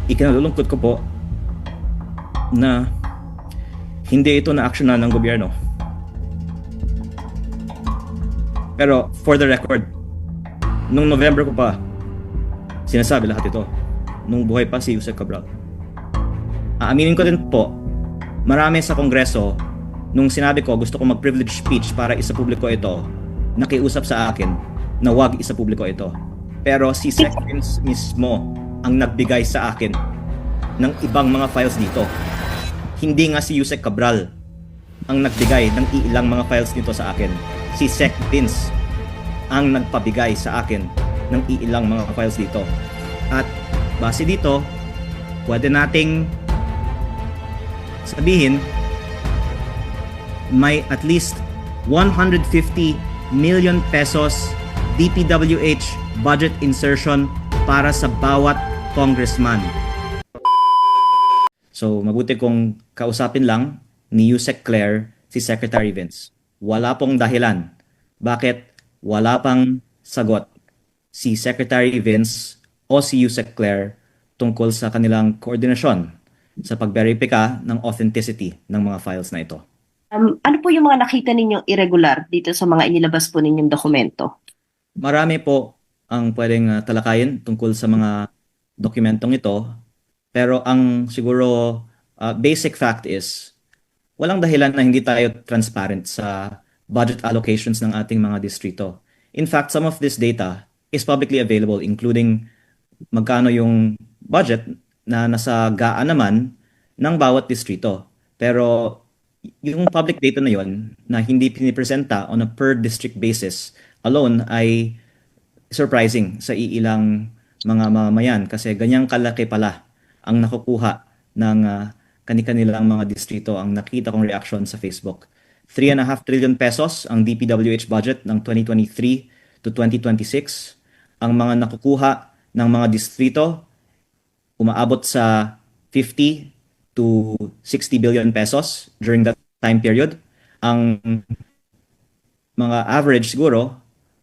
Ikinalulungkot ko po na hindi ito na-actionan ng gobyerno. Pero for the record, nung November ko pa sinasabi lahat ito, nung buhay pa si Yusek Cabral. Aaminin ko din po, marami sa Kongreso, nung sinabi ko gusto ko mag-privilege speech para isapubliko ito, nakiusap sa akin na wag isapubliko ito. Pero si Sec Vince mismo ang nagbigay sa akin ng ibang mga files dito. Hindi nga si Yusek Cabral ang nagbigay ng ilang mga files dito sa akin. Si Sec Vince ang nagpabigay sa akin ng ilang mga files dito. At base dito, pwede nating sabihin may at least 150 million pesos DPWH budget insertion para sa bawat congressman. So mabuti kung kausapin lang ni Yusek Claire si Secretary Vince. Wala pong dahilan bakit wala pang sagot si Secretary Vince o si Yusek Claire tungkol sa kanilang koordinasyon sa pagberipika ng authenticity ng mga files na ito. Ano po yung mga nakita ninyong irregular dito sa mga inilabas po ninyong dokumento? Marami po ang pwedeng talakayin tungkol sa mga dokumentong ito. Pero ang siguro basic fact is walang dahilan na hindi tayo transparent sa budget allocations ng ating mga distrito. In fact, some of this data is publicly available, including magkano yung budget na nasa gaan naman ng bawat distrito. Pero yung public data na yon na hindi pinipresenta on a per district basis alone ay surprising sa iilang mga mamamayan kasi ganyang kalaki pala ang nakukuha ng kani-kanilang mga distrito. Ang nakita kong reaction sa Facebook. 3.5 trillion pesos ang DPWH budget ng 2023 to 2026. Ang mga nakukuha ng mga distrito umaabot sa 50 to 60 billion pesos during that time period. Ang mga average siguro,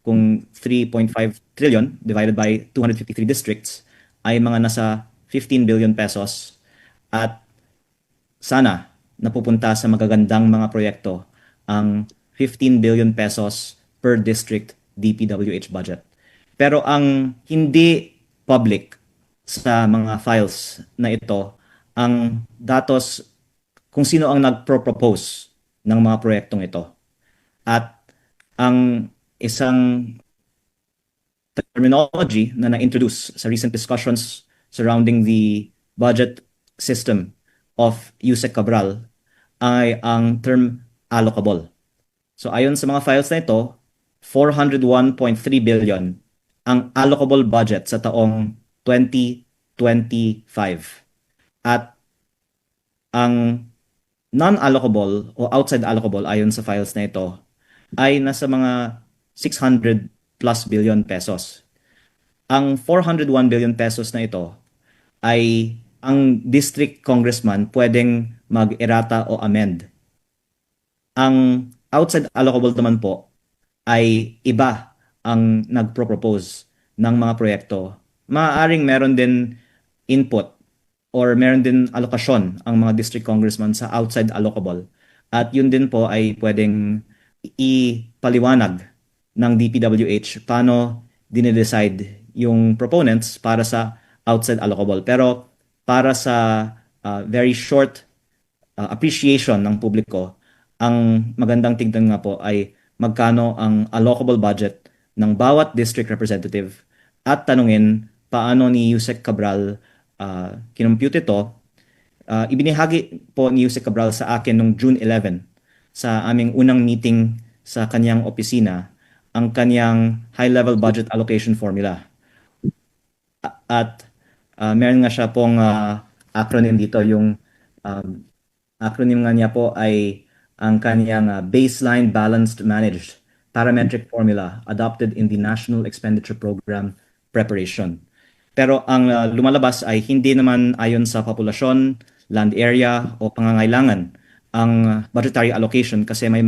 kung 3.5 trillion divided by 253 districts, ay mga nasa 15 billion pesos. At sana napupunta sa magagandang mga proyekto ang 15 billion pesos per district DPWH budget. Pero ang hindi public sa mga files na ito, ang datos kung sino ang nagpro-propose ng mga proyektong ito. At ang isang terminology na na-introduce sa recent discussions surrounding the budget system of Yusek Cabral ay ang term allocable. So ayon sa mga files na ito, 401.3 billion ang allocable budget sa taong 2025. At ang non-allocable o outside allocable ayon sa files na ito ay nasa mga 600 plus billion pesos. Ang 401 billion pesos na ito ay ang district congressman pwedeng mag-errata o amend. Ang outside allocable naman po ay iba ang nagpro-propose ng mga proyekto. Maaaring meron din input or meron din alokasyon ang mga district congressman sa outside allocable. At yun din po ay pwedeng ipaliwanag ng DPWH paano dinidecide yung proponents para sa outside allocable. Pero para sa very short appreciation ng publiko, ang magandang tignan nga po ay magkano ang allocable budget ng bawat district representative at tanungin paano ni Yusek Cabral kinompute ito. Ibinahagi po ni Yusek Cabral sa akin noong June 11 sa aming unang meeting sa kanyang opisina ang kanyang high-level budget allocation formula. At meron nga siya pong acronym dito. Yung acronym nga niya po ay ang kanyang Baseline Balanced Managed Parametric Formula adopted in the National Expenditure Program Preparation. Pero ang lumalabas ay hindi naman ayon sa populasyon, land area o pangangailangan ang budgetary allocation kasi may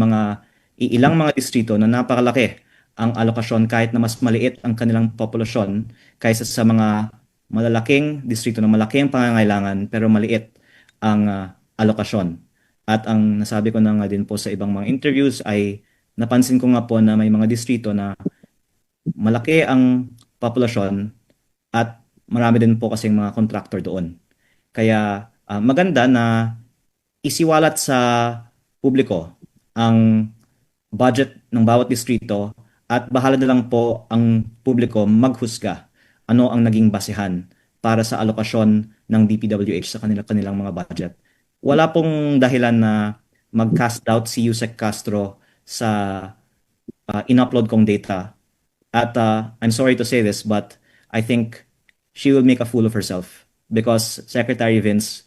ilang mga distrito na napakalaki ang alokasyon kahit na mas maliit ang kanilang populasyon kaysa sa mga malalaking distrito na malaki ang pangangailangan pero maliit ang alokasyon. At ang nasabi ko na nga din po sa ibang mga interviews ay napansin ko nga po na may mga distrito na malaki ang populasyon at marami din po kasing mga contractor doon. Kaya maganda na isiwalat sa publiko ang budget ng bawat distrito at bahala na lang po ang publiko maghusga ano ang naging basehan para sa alokasyon ng DPWH sa kanilang mga budget. Wala pong dahilan na mag-cast doubt si Yusek Castro sa in-upload kong data. At I'm sorry to say this, but I think she will make a fool of herself because Secretary Vince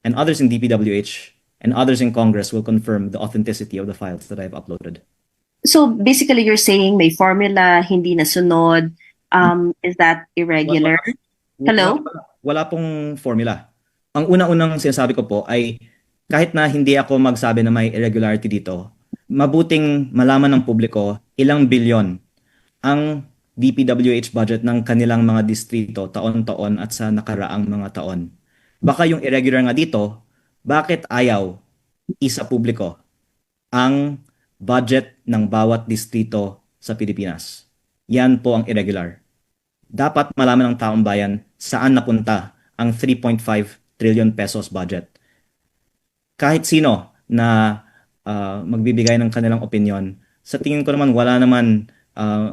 and others in DPWH and others in Congress will confirm the authenticity of the files that I've uploaded. So basically, you're saying may formula, hindi nasunod. Is that irregular? Hello? Wala pong formula. Ang una-unang sinasabi ko po ay kahit na hindi ako magsabi na may irregularity dito, mabuting malaman ng publiko ilang bilyon ang DPWH budget ng kanilang mga distrito taon-taon at sa nakaraang mga taon. Baka yung irregular nga dito, bakit ayaw isa publiko ang budget ng bawat distrito sa Pilipinas? Yan po ang irregular. Dapat malaman ng taong bayan saan napunta ang 3.5 trillion pesos budget. Kahit sino na magbibigay ng kanilang opinion, sa tingin ko naman wala naman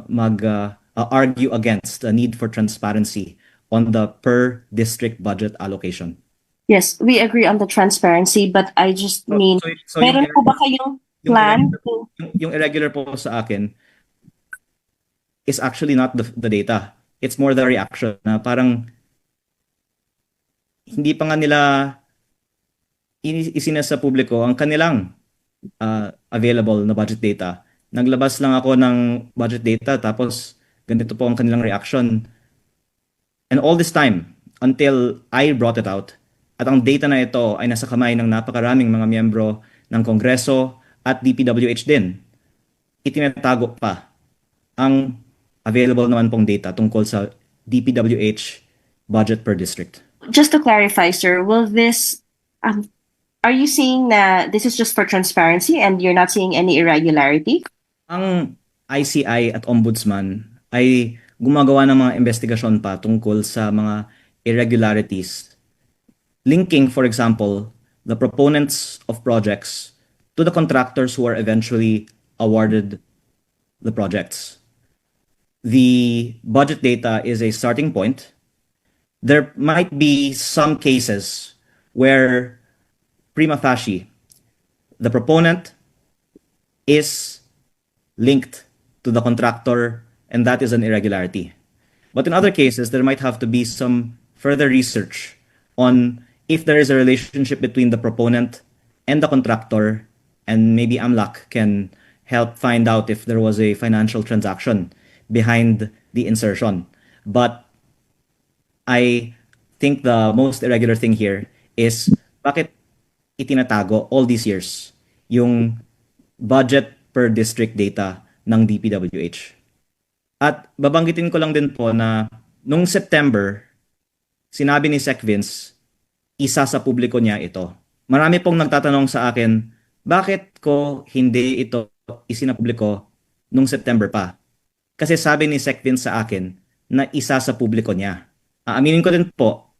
mag-argue against the need for transparency on the per district budget allocation. Yes, we agree on the transparency, but I just mean, meron po ba kayong plan? Yung irregular po sa akin is actually not the data. It's more the reaction na parang hindi pa nga nila isinasa sa publiko ang kanilang available na budget data. Naglabas lang ako ng budget data tapos ganito po ang kanilang reaction. And all this time, until I brought it out, at ang data na ito ay nasa kamay ng napakaraming mga miyembro ng Kongreso at DPWH din, itinatago pa ang available naman pong data tungkol sa DPWH budget per district. Just to clarify, sir, will this, are you saying that this is just for transparency and you're not seeing any irregularity? Ang ICI at Ombudsman ay gumagawa ng mga investigasyon pa tungkol sa mga irregularities. Linking, for example, the proponents of projects to the contractors who are eventually awarded the projects. The budget data is a starting point. There might be some cases where prima facie, the proponent is linked to the contractor and that is an irregularity. But in other cases, there might have to be some further research on if there is a relationship between the proponent and the contractor, and maybe AMLAC can help find out if there was a financial transaction behind the insertion. But I think the most irregular thing here is bakit itinatago all these years yung budget per district data ng DPWH. At babanggitin ko lang din po na nung September, sinabi ni Sec Vince, isa sa publiko niya ito. Marami pong nagtatanong sa akin, bakit ko hindi ito isinapubliko nung September pa? Kasi sabi ni Sec Vince sa akin na isa sa publiko niya. Aaminin ko din po,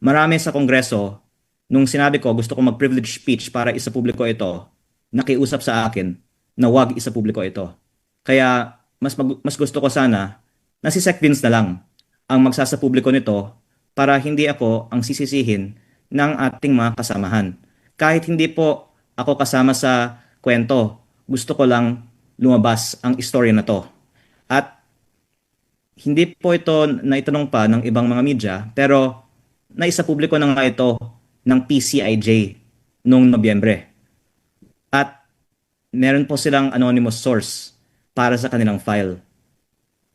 marami sa Kongreso, nung sinabi ko gusto ko mag-privilege speech para isa publiko ito, nakiusap sa akin na wag isa publiko ito. Kaya mas gusto ko sana na si Sec Vince na lang ang magsasapubliko nito para hindi ako ang sisisihin ng ating mga kasamahan. Kahit hindi po ako kasama sa kwento, gusto ko lang lumabas ang istorya na to. At hindi po ito naitanong pa ng ibang mga media, pero naisapubliko na nga ito ng PCIJ noong Nobyembre. At meron po silang anonymous source para sa kanilang file.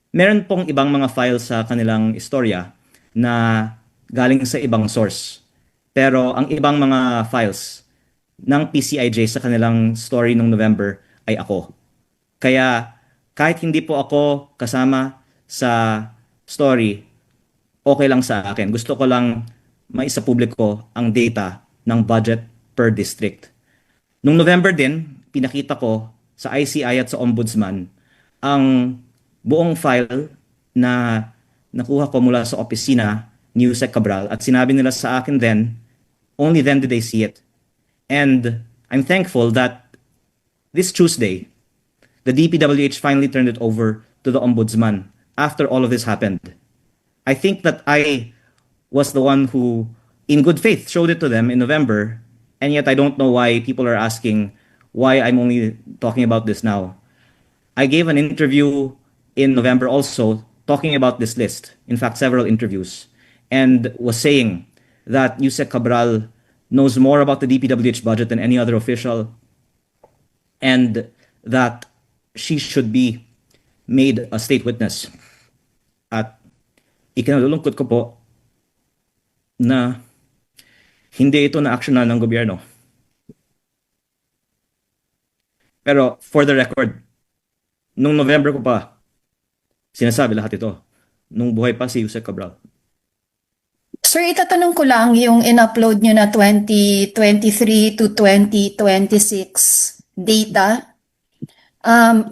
Meron pong ibang mga files sa kanilang istorya na galing sa ibang source. Pero ang ibang mga files ng PCIJ sa kanilang story noong November ay ako. Kaya kahit hindi po ako kasama sa story, okay lang sa akin. Gusto ko lang maisapubliko ang data ng budget per district. Nung November din, pinakita ko sa ICI at sa Ombudsman ang buong file na nakuha ko mula sa opisina ni Yusek Cabral at sinabi nila sa akin then, only then did they see it. And I'm thankful that this Tuesday, the DPWH finally turned it over to the Ombudsman after all of this happened. I think that I was the one who, in good faith, showed it to them in November, and yet I don't know why people are asking why I'm only talking about this now. I gave an interview in November also talking about this list, in fact, several interviews, and was saying that Yusek Cabral knows more about the DPWH budget than any other official, and that she should be made a state witness. At ikinalulungkot ko po na hindi ito na-actionan ng gobyerno. Pero for the record, nung November ko pa sinasabi lahat ito, nung buhay pa si Yusek Cabral. Sir, itatanong ko lang yung in-upload nyo na 2023 to 2026 data.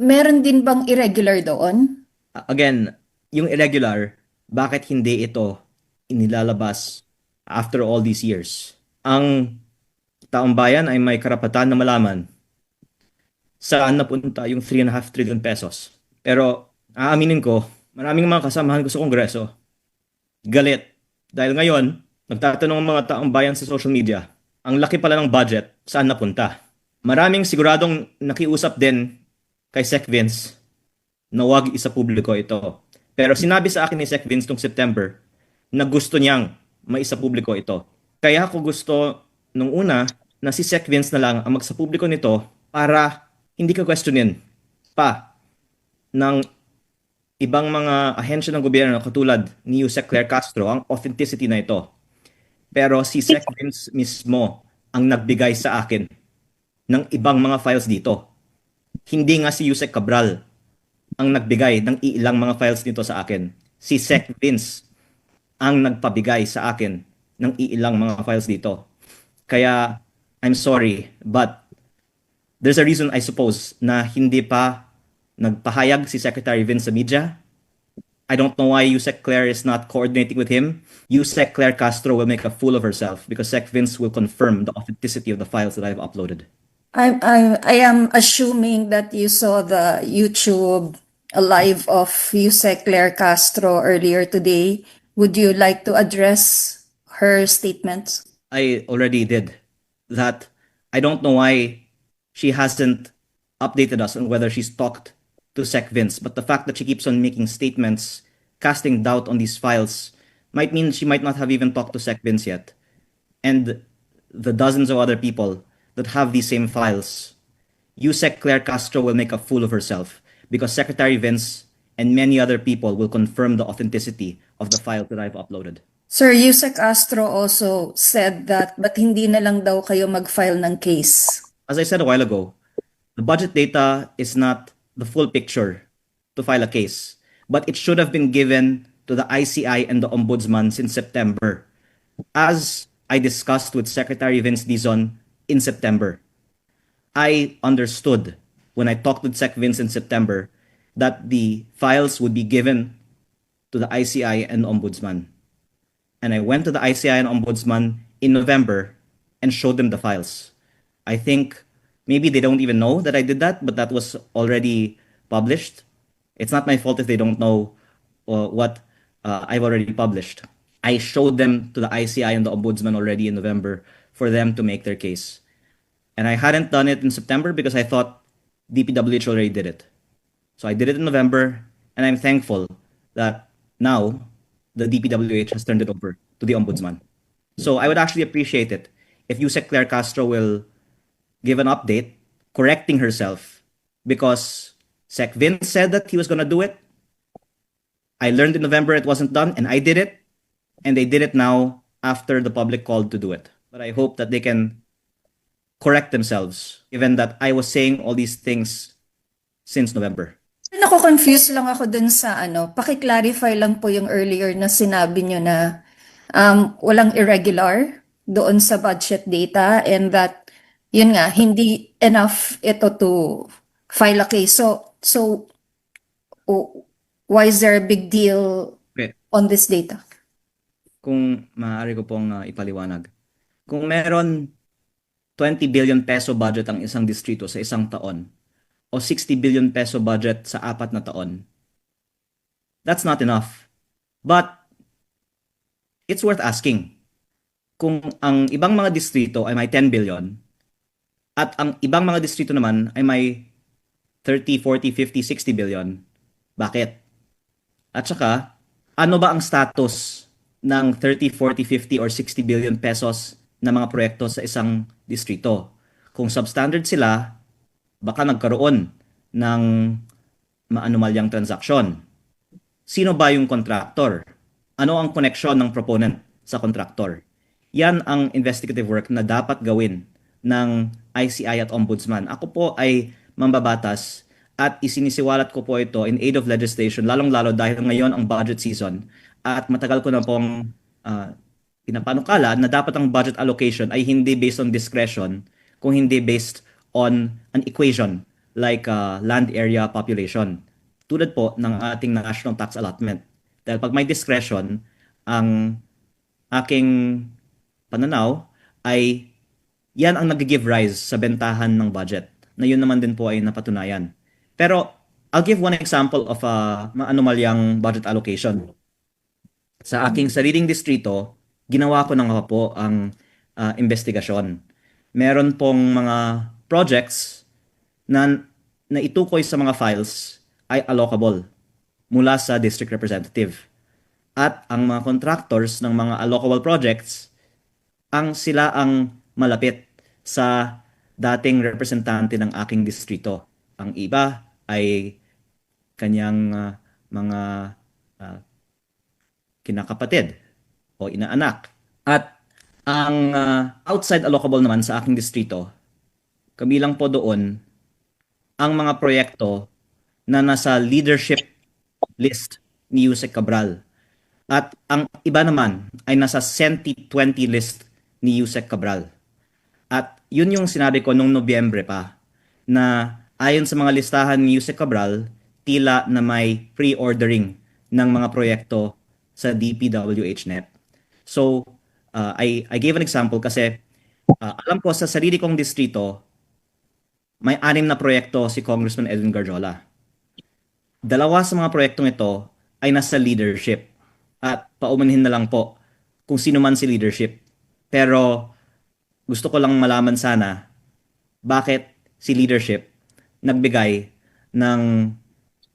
Meron din bang irregular doon? Again, yung irregular, bakit hindi ito inilalabas after all these years? Ang taong bayan ay may karapatan na malaman saan napunta yung 3.5 trillion pesos. Pero aaminin ko, maraming mga kasamahan ko sa Kongreso galit. Dahil ngayon, nagtatanong ang mga taong bayan sa social media, ang laki pala ng budget, saan napunta? Maraming siguradong nakiusap din kay Sec Vince na wag isa publiko ito. Pero sinabi sa akin ni Sec Vince noong September na gusto niyang maisapubliko ito. Kaya ako gusto nung una na si Sec Vince na lang ang magsapubliko nito para hindi ka questionin pa ng ibang mga ahensya ng gobyerno katulad ni Yusek Claire Castro ang authenticity na ito. Pero si Sec Vince mismo ang nagbigay sa akin ng ibang mga files dito. Hindi nga si Yusek Cabral ang nagbigay ng ilang mga files dito sa akin. Si Sec Vince ang nagpabigay sa akin ng ilang mga files dito. Kaya I'm sorry, but there's a reason I suppose na hindi pa nagpahayag si Secretary Vince sa media. I don't know why Yusek Claire is not coordinating with him. Yusek Claire Castro will make a fool of herself because Sec Vince will confirm the authenticity of the files that I've uploaded. I am assuming that you saw the YouTube live of Yusek Claire Castro earlier today. Would you like to address her statements? I already did that. I don't know why she hasn't updated us on whether she's talked to Sec Vince, but the fact that she keeps on making statements, casting doubt on these files, might mean she might not have even talked to Sec Vince yet. And the dozens of other people that have these same files, Yusek Claire Castro will make a fool of herself because Secretary Vince and many other people will confirm the authenticity of the files that I've uploaded. Sir, Yusek Castro also said that but hindi na lang daw kayo mag-file ng case. As I said a while ago, the budget data is not the full picture to file a case, but it should have been given to the ICI and the Ombudsman since September, as I discussed with Secretary Vince Dizon in September. I understood when I talked with Sec Vince in September that the files would be given to the ICI and Ombudsman. And I went to the ICI and Ombudsman in November and showed them the files. I think maybe they don't even know that I did that, but that was already published. It's not my fault if they don't know what I've already published. I showed them to the ICI and the Ombudsman already in November for them to make their case. And I hadn't done it in September because I thought DPWH already did it. So I did it in November, and I'm thankful that now the DPWH has turned it over to the Ombudsman. So I would actually appreciate it if Yusek Claire Castro will give an update correcting herself because Sec Vince said that he was going to do it. I learned in November it wasn't done, and I did it. And they did it now after the public called to do it. But I hope that they can correct themselves, given that I was saying all these things since November. Nako-confuse lang ako dun sa ano, paki-clarify lang po yung earlier na sinabi nyo na walang irregular doon sa budget data and that yun nga, hindi enough ito to file a case. So why is there a big deal Okay, on this data? kung maaari ko pong ipaliwanag. Kung meron 20 billion peso budget ang isang distrito sa isang taon o 60 billion peso budget sa 4 na taon, that's not enough. But it's worth asking kung ang ibang mga distrito ay may 10 billion at ang ibang mga distrito naman ay may 30, 40, 50, 60 billion. Bakit? At saka, ano ba ang status ng 30, 40, 50, or 60 billion pesos na mga proyekto sa isang distrito? Kung substandard sila, baka nagkaroon ng maanumalyang transaksyon. Sino ba yung contractor? Ano ang koneksyon ng proponent sa contractor? Yan ang investigative work na dapat gawin ng ICI at Ombudsman. Ako po ay mambabatas at isinisiwalat ko po ito in aid of legislation, lalong-lalo dahil ngayon ang budget season at matagal ko na pong pinapanukala na dapat ang budget allocation ay hindi based on discretion, kung hindi based on an equation like land area population. Tulad po ng ating national tax allotment. Dahil pag may discretion, ang aking pananaw ay yan ang nag-give rise sa bentahan ng budget, na yun naman din po ay napatunayan. Pero I'll give one example of a maanumalyang budget allocation. Sa aking sariling distrito, ginawa ko na nga po ang investigasyon. Meron pong mga projects na itukoy sa mga files ay allocable mula sa district representative. At ang mga contractors ng mga allocable projects, sila ang malapit sa dating representante ng aking distrito. Ang iba ay kanyang mga kinakapatid o inaanak. At ang outside allocable naman sa aking distrito, kabilang po doon ang mga proyekto na nasa leadership list ni Yusek Cabral. At ang iba naman ay nasa Senti 20 list ni Yusek Cabral. At yun yung sinabi ko nung Nobyembre pa, na ayon sa mga listahan ni Yusek Cabral, tila na may pre-ordering ng mga proyekto sa DPWH-NEP. So, I gave an example kasi alam ko sa sarili kong distrito, may 6 na proyekto si Congressman Edwin Garjola. 2 sa mga proyektong ito ay nasa leadership. At paumanhin na lang po kung sino man si leadership. Pero gusto ko lang malaman sana bakit si leadership nagbigay ng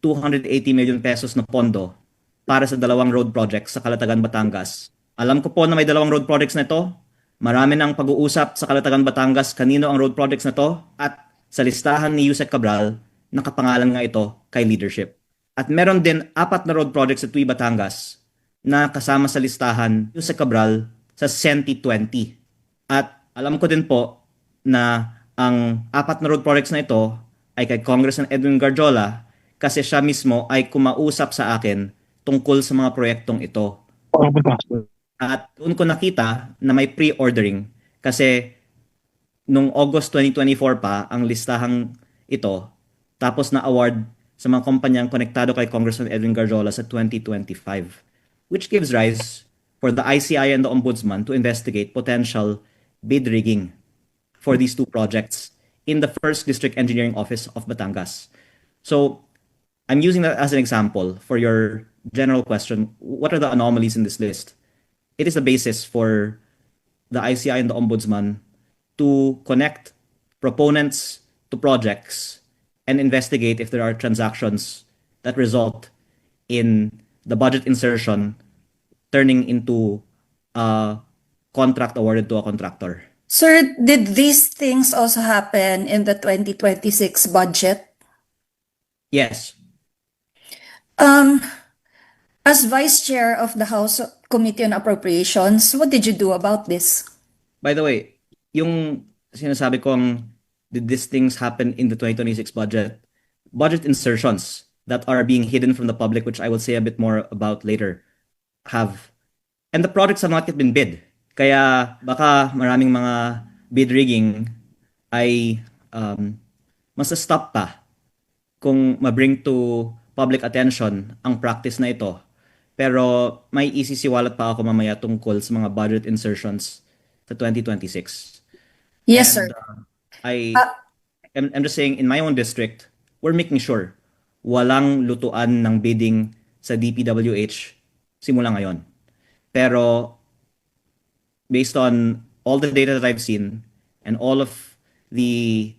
280 million pesos na pondo para sa 2 road projects sa Calatagan, Batangas. Alam ko po na may 2 road projects na ito. Marami nang pag-uusap sa Calatagan, Batangas kanino ang road projects na to, at sa listahan ni Yusek Cabral, nakapangalan nga ito kay leadership. At meron din 4 na road projects sa Tuy, Batangas na kasama sa listahan Yusek Cabral sa Senti 20. At alam ko din po na ang 4 na road projects na ito ay kay Congressman Edwin Garjola kasi siya mismo ay kumausap sa akin tungkol sa mga proyektong ito. At doon ko nakita na may pre-ordering kasi nung August 2024 pa ang listahang ito, tapos na-award sa mga kumpanyang konektado kay Congressman Edwin Garjola sa 2025, which gives rise for the ICI and the Ombudsman to investigate potential bid rigging for these 2 projects in the 1st District Engineering Office of Batangas. So, I'm using that as an example for your general question. What are the anomalies in this list? It is the basis for the ICI and the Ombudsman to connect proponents to projects and investigate if there are transactions that result in the budget insertion turning into a contract awarded to a contractor. Sir, did these things also happen in the 2026 budget? Yes. As Vice Chair of the House Committee on Appropriations, what did you do about this? By the way, yung sinasabi kong did these things happen in the 2026 budget insertions that are being hidden from the public, which I will say a bit more about later, have. And the projects have not yet been bid. Kaya baka maraming mga bid rigging ay masa-stop pa kung ma-bring to public attention ang practice na ito. Pero may isisiwalat pa ako mamaya tungkol sa mga budget insertions sa 2026. Yes, sir. I Ah, I'm just saying, in my own district, we're making sure walang lutuan ng bidding sa DPWH simula ngayon. Pero based on all the data that I've seen and all of the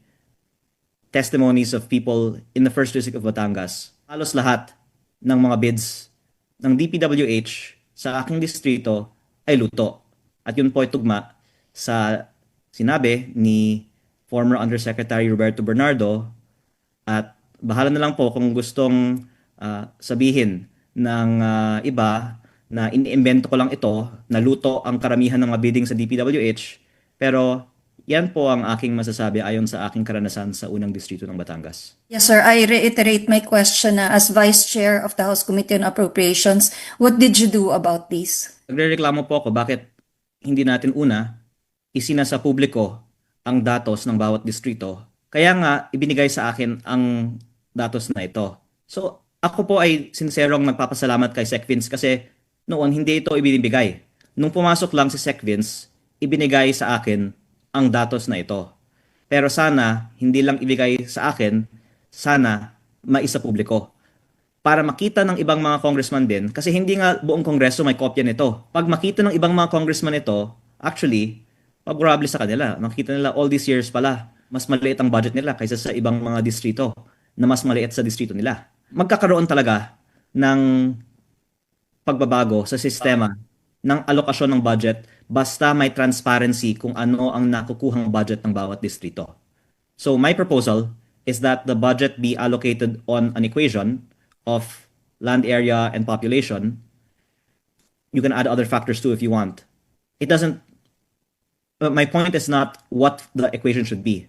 testimonies of people in the first district of Batangas, halos lahat ng mga bids ng DPWH sa aking distrito ay luto. At yun po ay tugma sa sinabi ni former Undersecretary Roberto Bernardo, at bahala na lang po kung gustong sabihin ng iba na iniimbento ko lang ito, na luto ang karamihan ng mga bidding sa DPWH, pero yan po ang aking masasabi ayon sa aking karanasan sa unang distrito ng Batangas. yes, sir. I reiterate my question as Vice Chair of the House Committee on Appropriations. What did you do about this? Nagrereklamo po ako bakit hindi natin una isinasa publiko ang datos ng bawat distrito. Kaya nga ibinigay sa akin ang datos na ito. So ako po ay sinserong nagpapasalamat kay Sec Vince kasi noon hindi ito ibinibigay. Nung pumasok lang si Sec Vince, ibinigay sa akin ang datos na ito. Pero sana hindi lang ibigay sa akin, sana maisa publiko para makita ng ibang mga congressman din, kasi hindi nga buong kongreso may kopya nito. Pag makita ng ibang mga congressman ito, actually, favorable sa kanila. Makita nila all these years pala, mas maliit ang budget nila kaysa sa ibang mga distrito na mas maliit sa distrito nila. Magkakaroon talaga ng pagbabago sa sistema ng alokasyon ng budget basta may transparency kung ano ang nakukuhang budget ng bawat distrito. So my proposal is that the budget be allocated on an equation of land area and population. You can add other factors too if you want. It doesn't. My point is not what the equation should be.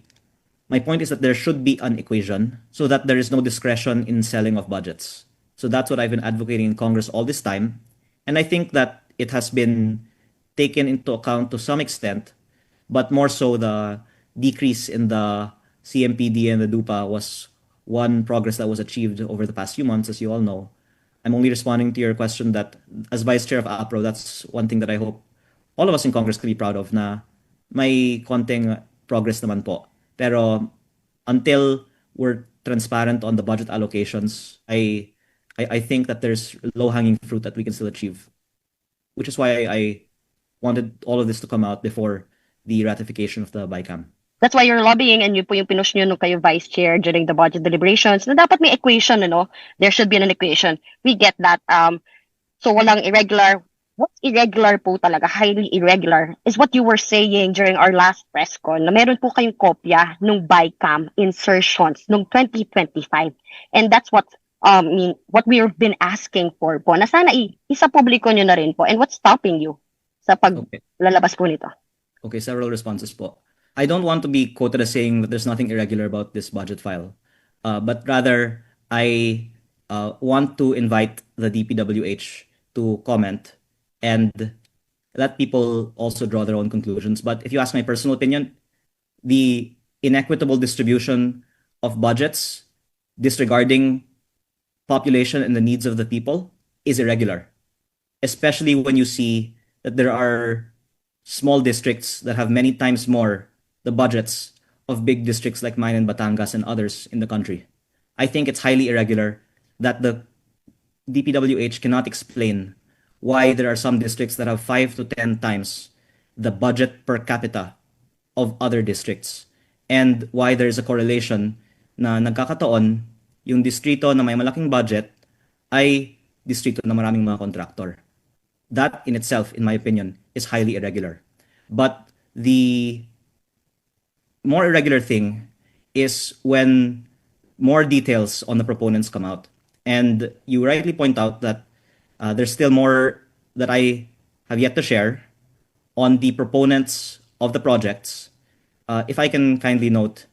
My point is that there should be an equation so that there is no discretion in selling of budgets. So that's what I've been advocating in Congress all this time. And I think that it has been taken into account to some extent, but more so the decrease in the CMPD and the DUPA was one progress that was achieved over the past few months, as you all know. I'm only responding to your question that as Vice Chair of APRO, that's one thing that I hope all of us in Congress can be proud of, na may konting progress naman po. Pero until we're transparent on the budget allocations, I think that there's low-hanging fruit that we can still achieve, which is why I wanted all of this to come out before the ratification of the BICAM. That's why you're lobbying, and yun po yung pinush nyo nung kayo vice chair during the budget deliberations na dapat may equation, ano? There should be an equation. We get that. So walang irregular. What's irregular po talaga, highly irregular, is what you were saying during our last press con, na meron po kayong kopya nung BICAM insertions nung 2025. And that's what what we've been asking for po, na sana isa publiko nyo na rin po. And what's stopping you sa paglalabas po nito? Okay, several responses po. I don't want to be quoted as saying that there's nothing irregular about this budget file, but rather I want to invite the DPWH to comment and let people also draw their own conclusions. But if you ask my personal opinion, the inequitable distribution of budgets disregarding population and the needs of the people is irregular, especially when you see that there are small districts that have many times more the budgets of big districts like mine in Batangas and others in the country. I think it's highly irregular that the DPWH cannot explain why there are some districts that have 5 to 10 times the budget per capita of other districts, and why there is a correlation na nagkakataon yung distrito na may malaking budget ay distrito na maraming mga contractor. That in itself, in my opinion, is highly irregular. But the more irregular thing is when more details on the proponents come out. And you rightly point out that there's still more that I have yet to share on the proponents of the projects. If I can kindly note,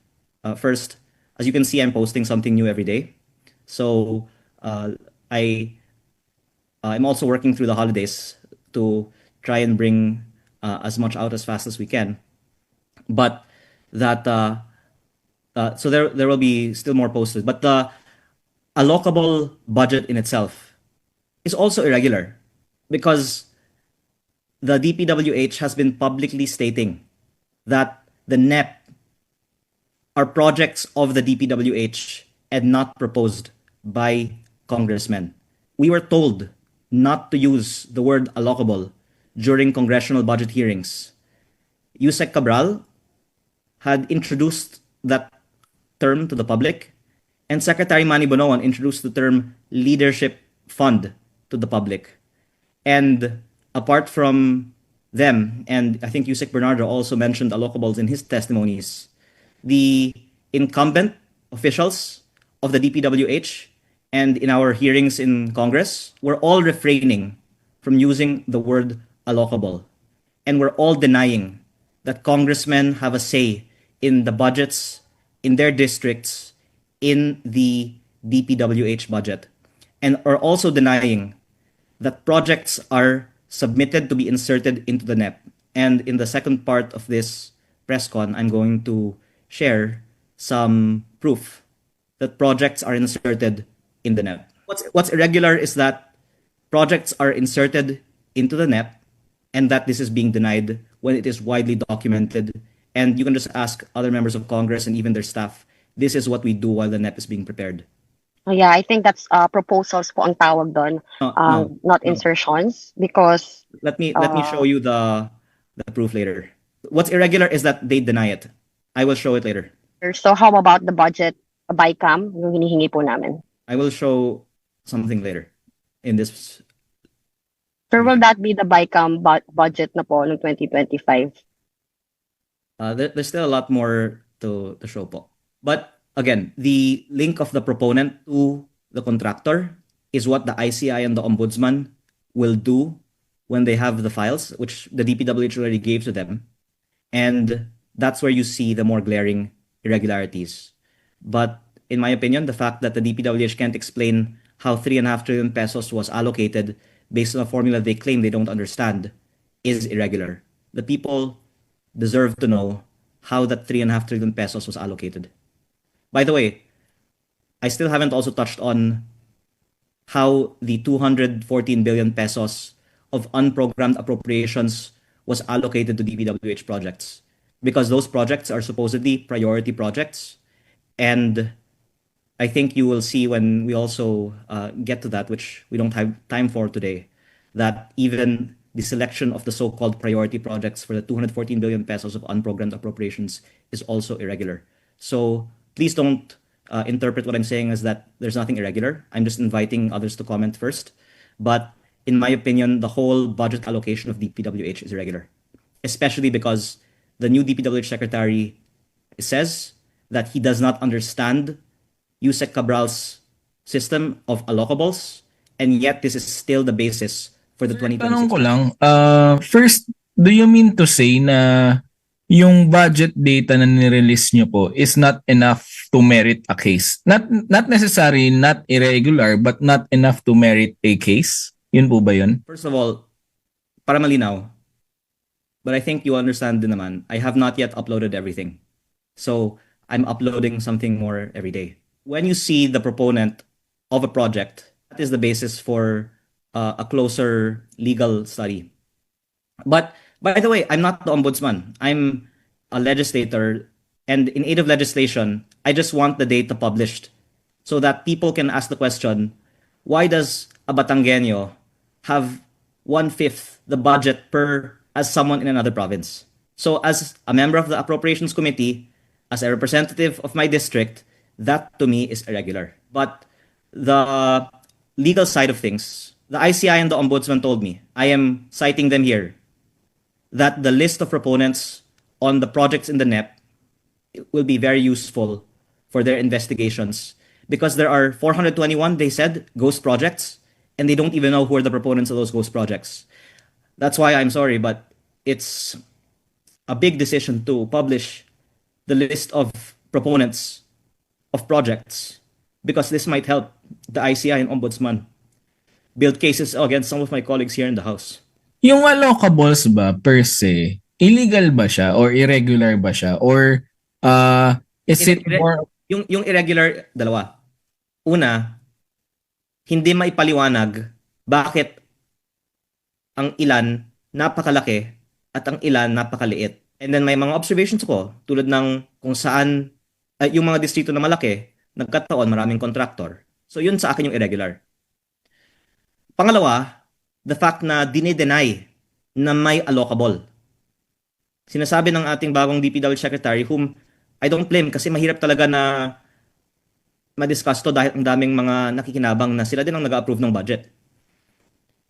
first, as you can see, I'm posting something new every day. So I I'm also working through the holidays to try and bring as much out as fast as we can. But that so there will be still more posted. But the allocable budget in itself is also irregular because the DPWH has been publicly stating that the NEP are projects of the DPWH and not proposed by congressmen. We were told not to use the word allocable during congressional budget hearings. Yusek Cabral had introduced that term to the public, and Secretary Manny Bonoan introduced the term leadership fund to the public. And apart from them, and I think Yusek Bernardo also mentioned allocables in his testimonies, the incumbent officials of the DPWH and in our hearings in Congress were all refraining from using the word allocable. And we're all denying that congressmen have a say in the budgets in their districts in the DPWH budget. And are also denying that projects are submitted to be inserted into the NEP. And in the second part of this press con, I'm going to share some proof that projects are inserted in the NEP. What's irregular is that projects are inserted into the NEP and that this is being denied when it is widely documented. And you can just ask other members of Congress and even their staff. This is what we do while the NEP is being prepared. Yeah, I think that's proposals po ang tawag doon, not no. insertions, because Let me show you the proof later. What's irregular is that they deny it. I will show it later. so how about the budget BICAM, yung hinihingi po namin? I will show something later in this. Sir, will that be the BICAM budget na po noong 2025? There's still a lot more to show po. But again, the link of the proponent to the contractor is what the ICI and the Ombudsman will do when they have the files, which the DPWH already gave to them. And that's where you see the more glaring irregularities. But in my opinion, the fact that the DPWH can't explain how 3.5 trillion pesos was allocated based on a formula they claim they don't understand is irregular. The people deserve to know how that 3.5 trillion pesos was allocated. By the way, I still haven't also touched on how the 214 billion pesos of unprogrammed appropriations was allocated to DPWH projects, because those projects are supposedly priority projects. And I think you will see when we also get to that, which we don't have time for today, that even the selection of the so-called priority projects for the 214 billion pesos of unprogrammed appropriations is also irregular. So please don't interpret what I'm saying as that there's nothing irregular. I'm just inviting others to comment first. But in my opinion, the whole budget allocation of DPWH is irregular, especially because the new DPWH secretary says that he does not understand Yusek Cabral's system of allocables, and yet this is still the basis for the 2026. Tanong ko lang, first, do you mean to say na yung budget data na nirelease nyo po is not enough to merit a case? Not necessarily not irregular, but not enough to merit a case? Yun po ba yun? First of all, para malinaw, but I think you understand din naman, I have not yet uploaded everything. So I'm uploading something more every day. When you see the proponent of a project, that is the basis for a closer legal study. But by the way, I'm not the ombudsman. I'm a legislator, and in aid of legislation, I just want the data published so that people can ask the question, why does a Batangueño have 1/5 the budget per as someone in another province? So as a member of the Appropriations Committee, as a representative of my district, that to me is irregular. But the legal side of things, the ICI and the Ombudsman told me, I am citing them here, that the list of proponents on the projects in the NEP will be very useful for their investigations, because there are 421, they said, ghost projects, and they don't even know who are the proponents of those ghost projects. That's why I'm sorry, but it's a big decision to publish the list of proponents of projects, because this might help the ICI and Ombudsman, build cases against some of my colleagues here in the House. Yung allocables ba per se, illegal ba siya or irregular ba siya or is it more Yung irregular, dalawa. Una, hindi maipaliwanag bakit ang ilan napakalaki at ang ilan napakaliit. And then may mga observations ko tulad ng kung saan yung mga distrito na malaki, nagkataon maraming contractor. So yun sa akin yung irregular. Pangalawa, the fact na dinideny na may allocable. Sinasabi ng ating bagong DPW Secretary, whom I don't blame kasi mahirap talaga na ma-discuss to dahil ang daming mga nakikinabang na sila din ang nag-approve ng budget.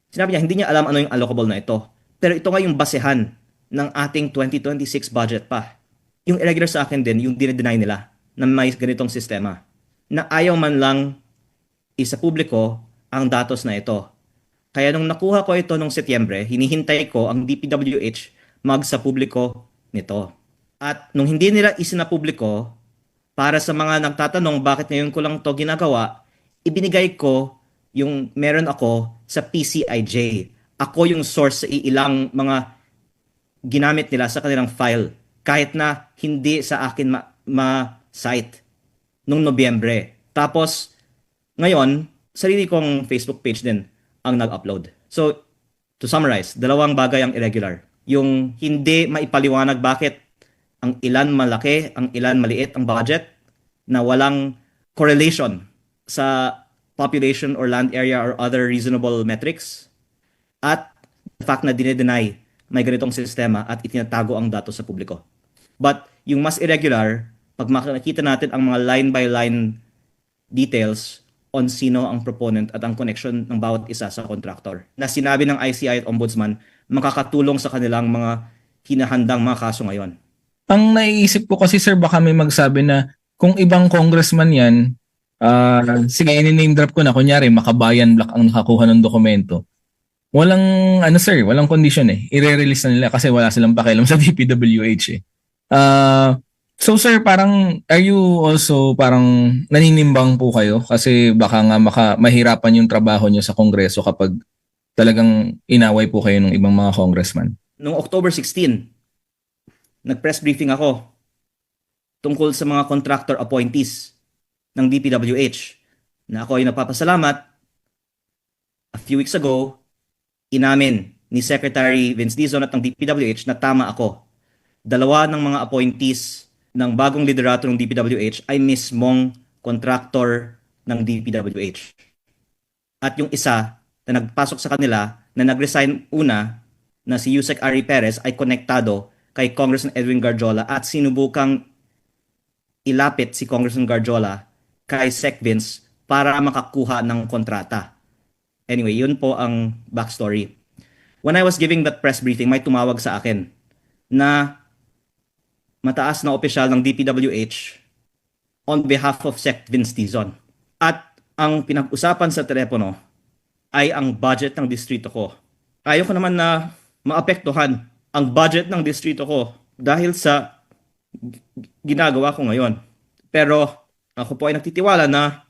Sinabi niya, hindi niya alam ano yung allocable na ito. Pero ito nga yung basehan ng ating 2026 budget pa. Yung irregular sa akin din, yung dinideny nila na may ganitong sistema. Na ayaw man lang isa publiko ang datos na ito. Kaya nung nakuha ko ito nung Setyembre, hinihintay ko ang DPWH magsa publiko nito. At nung hindi nila isinapubliko, para sa mga nagtatanong bakit ngayon ko lang to ginagawa, ibinigay ko yung meron ako sa PCIJ. Ako yung source sa ilang mga ginamit nila sa kanilang file kahit na hindi sa akin ma-cite nung Nobyembre. Tapos, ngayon, sarili kong Facebook page din ang nag-upload. So, to summarize, dalawang bagay ang irregular. Yung hindi maipaliwanag bakit ang ilan malaki, ang ilan maliit ang budget na walang correlation sa population or land area or other reasonable metrics. At the fact na dinedeny may ganitong sistema at itinatago ang datos sa publiko. But yung mas irregular, pag makikita natin ang mga line-by-line details on sino ang proponent at ang connection ng bawat isa sa contractor. Na sinabi ng ICI at Ombudsman, makakatulong sa kanilang mga hinahandang mga kaso ngayon. ang naiisip ko kasi sir baka may magsabi na kung ibang congressman yan, sige i-name drop ko na kunyari Makabayan Black ang nakakuha ng dokumento. Walang ano sir, walang condition eh. I-release na nila kasi wala silang pakialam sa DPWH eh. So sir, parang are you also parang naninimbang po kayo kasi baka nga mahirapan yung trabaho niyo sa Kongreso kapag talagang inaway po kayo ng ibang mga congressman? Noong October 16, nag-press briefing ako tungkol sa mga contractor appointees ng DPWH na ako ay napapasalamat. A few weeks ago, inamin ni Secretary Vince Dizon at ng DPWH na tama ako. Dalawa ng mga appointees ng bagong liderato ng DPWH ay mismong contractor ng DPWH. At yung isa na nagpasok sa kanila na nag-resign una na si Yusek Ari Perez ay konektado kay Congressman Edwin Garjola at sinubukang ilapit si Congressman Garjola kay Sec Vince para makakuha ng kontrata. Anyway, yun po ang backstory. When I was giving that press briefing, may tumawag sa akin na mataas na opisyal ng DPWH on behalf of Sec Vince Dizon. At ang pinag-usapan sa telepono ay ang budget ng distrito ko. Ayaw ko naman na maapektuhan ang budget ng distrito ko dahil sa ginagawa ko ngayon. Pero ako po ay nagtitiwala na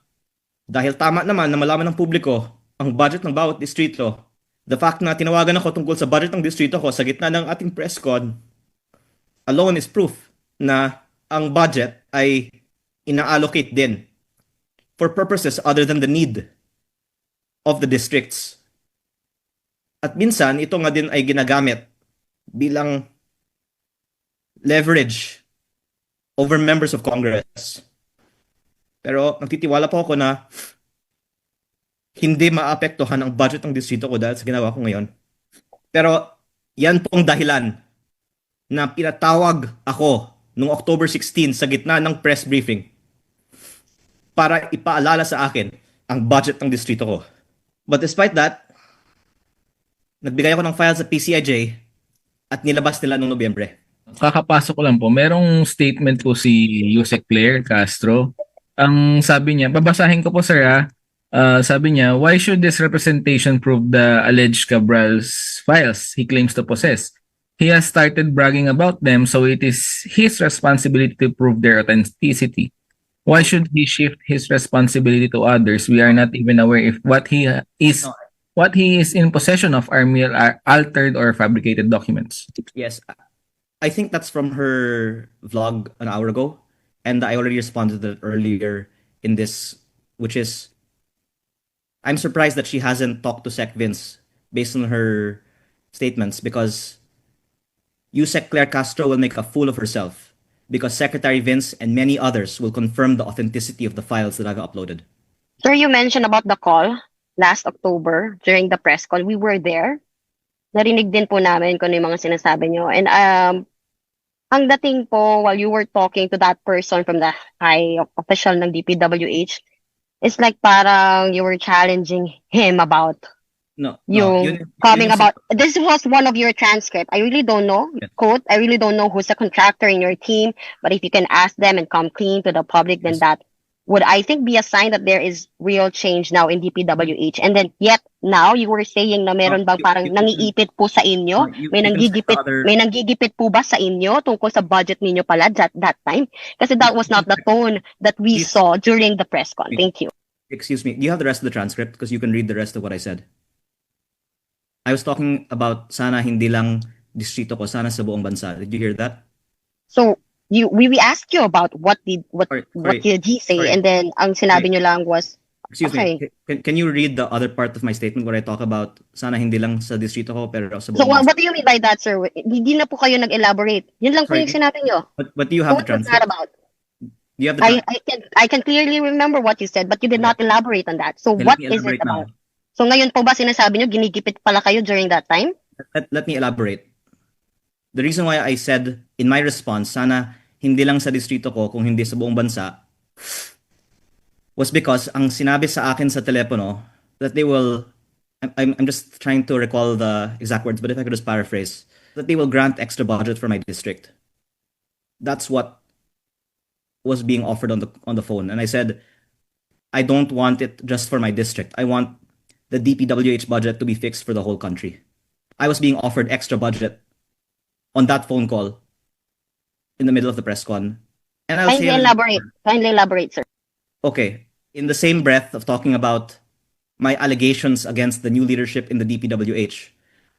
dahil tama naman na malaman ng publiko ang budget ng bawat distrito, the fact na tinawagan ako tungkol sa budget ng distrito ko sa gitna ng ating press con alone is proof na ang budget ay ina-allocate din for purposes other than the need of the districts. At minsan, ito nga din ay ginagamit bilang leverage over members of Congress. Pero nagtitiwala po ako na hindi maapektuhan ang budget ng distrito ko dahil sa ginawa ko ngayon. Pero yan pong dahilan na pinatawag ako noong October 16 sa gitna ng press briefing para ipaalala sa akin ang budget ng distrito ko. But despite that, nagbigay ako ng file sa PCIJ at nilabas nila noong Nobyembre. Kakapasok ko lang po, merong statement po si Yusek Claire Castro. Ang sabi niya, babasahin ko po sir sabi niya, why should this representation prove the alleged Cabral's files he claims to possess? He has started bragging about them, so it is his responsibility to prove their authenticity. Why should he shift his responsibility to others? We are not even aware if No, what he is in possession of are mere altered or fabricated documents. yes, I think that's from her vlog an hour ago, and I already responded to that earlier in this, which is I'm surprised that she hasn't talked to Sec Vince based on her statements because Yusek Claire Castro will make a fool of herself because Secretary Vince and many others will confirm the authenticity of the files that I've uploaded. Sir, you mentioned about the call last October during the press call. We were there. Narinig din po namin kung ano yung mga sinasabi nyo. And ang dating po while you were talking to that person from the high official ng DPWH, it's like parang you were challenging him about No, yung coming about. This was one of your transcript. I really don't know, quote, I really don't know who's the contractor in your team, but if you can ask them and come clean to the public, then that would, I think, be a sign that there is real change now in DPWH. And then yet now you were saying na meron bang parang nangiipit po sa inyo? May nanggigipit po ba sa inyo tungkol sa budget ninyo pala that time? Kasi that was not the tone that we saw during the press con. Thank you. Excuse me, do you have the rest of the transcript? Because you can read the rest of what I said. I was talking about sana hindi lang distrito ko, sana sa buong bansa. Did you hear that? So we asked you about what did he say, Sorry. and then ang sinabi nyo lang was, Excuse okay. me, can you read the other part of my statement where I talk about sana hindi lang sa distrito ko pero sa buong So bansa? what do you mean by that, sir? Hindi na po kayo nag-elaborate. Yun lang po Sorry. yung sinabi nyo. But do you have What the was that transcript? about? Do you have the transcript? I can clearly remember what you said, but you did not elaborate on that. So Okay, what let me is it elaborate now. about? So ngayon po ba sinasabi nyo, ginigipit pala kayo during that time? Let me elaborate. The reason why I said in my response, sana hindi lang sa distrito ko kung hindi sa buong bansa, was because ang sinabi sa akin sa telepono that they will, I'm just trying to recall the exact words, but if I could just paraphrase, that they will grant extra budget for my district. That's what was being offered on the phone. And I said, I don't want it just for my district. I want the DPWH budget to be fixed for the whole country. I was being offered extra budget on that phone call in the middle of the press con. And I'll say Kindly elaborate, sir. okay, in the same breath of talking about my allegations against the new leadership in the DPWH,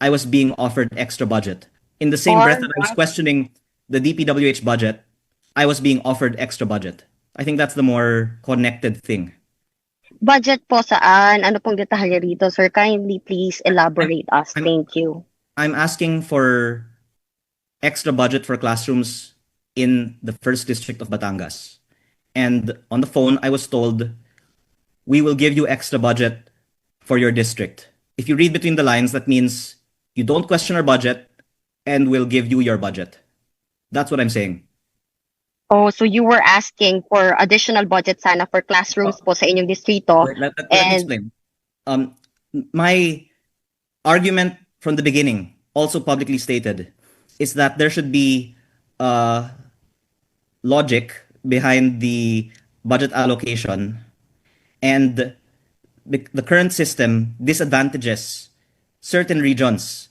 I was being offered extra budget. In the same breath that I was questioning the DPWH budget, I was being offered extra budget. I think that's the more connected thing. Budget po saan? Ano pong detalye rito, sir? Kindly please elaborate us. Thank you. I'm asking for extra budget for classrooms in the first district of Batangas. And on the phone, I was told, we will give you extra budget for your district. If you read between the lines, that means you don't question our budget and we'll give you your budget. That's what I'm saying. Oh, so you were asking for additional budget sana for classrooms po sa inyong distrito. Let me explain. My argument from the beginning, also publicly stated, is that there should be logic behind the budget allocation, and the current system disadvantages certain regions.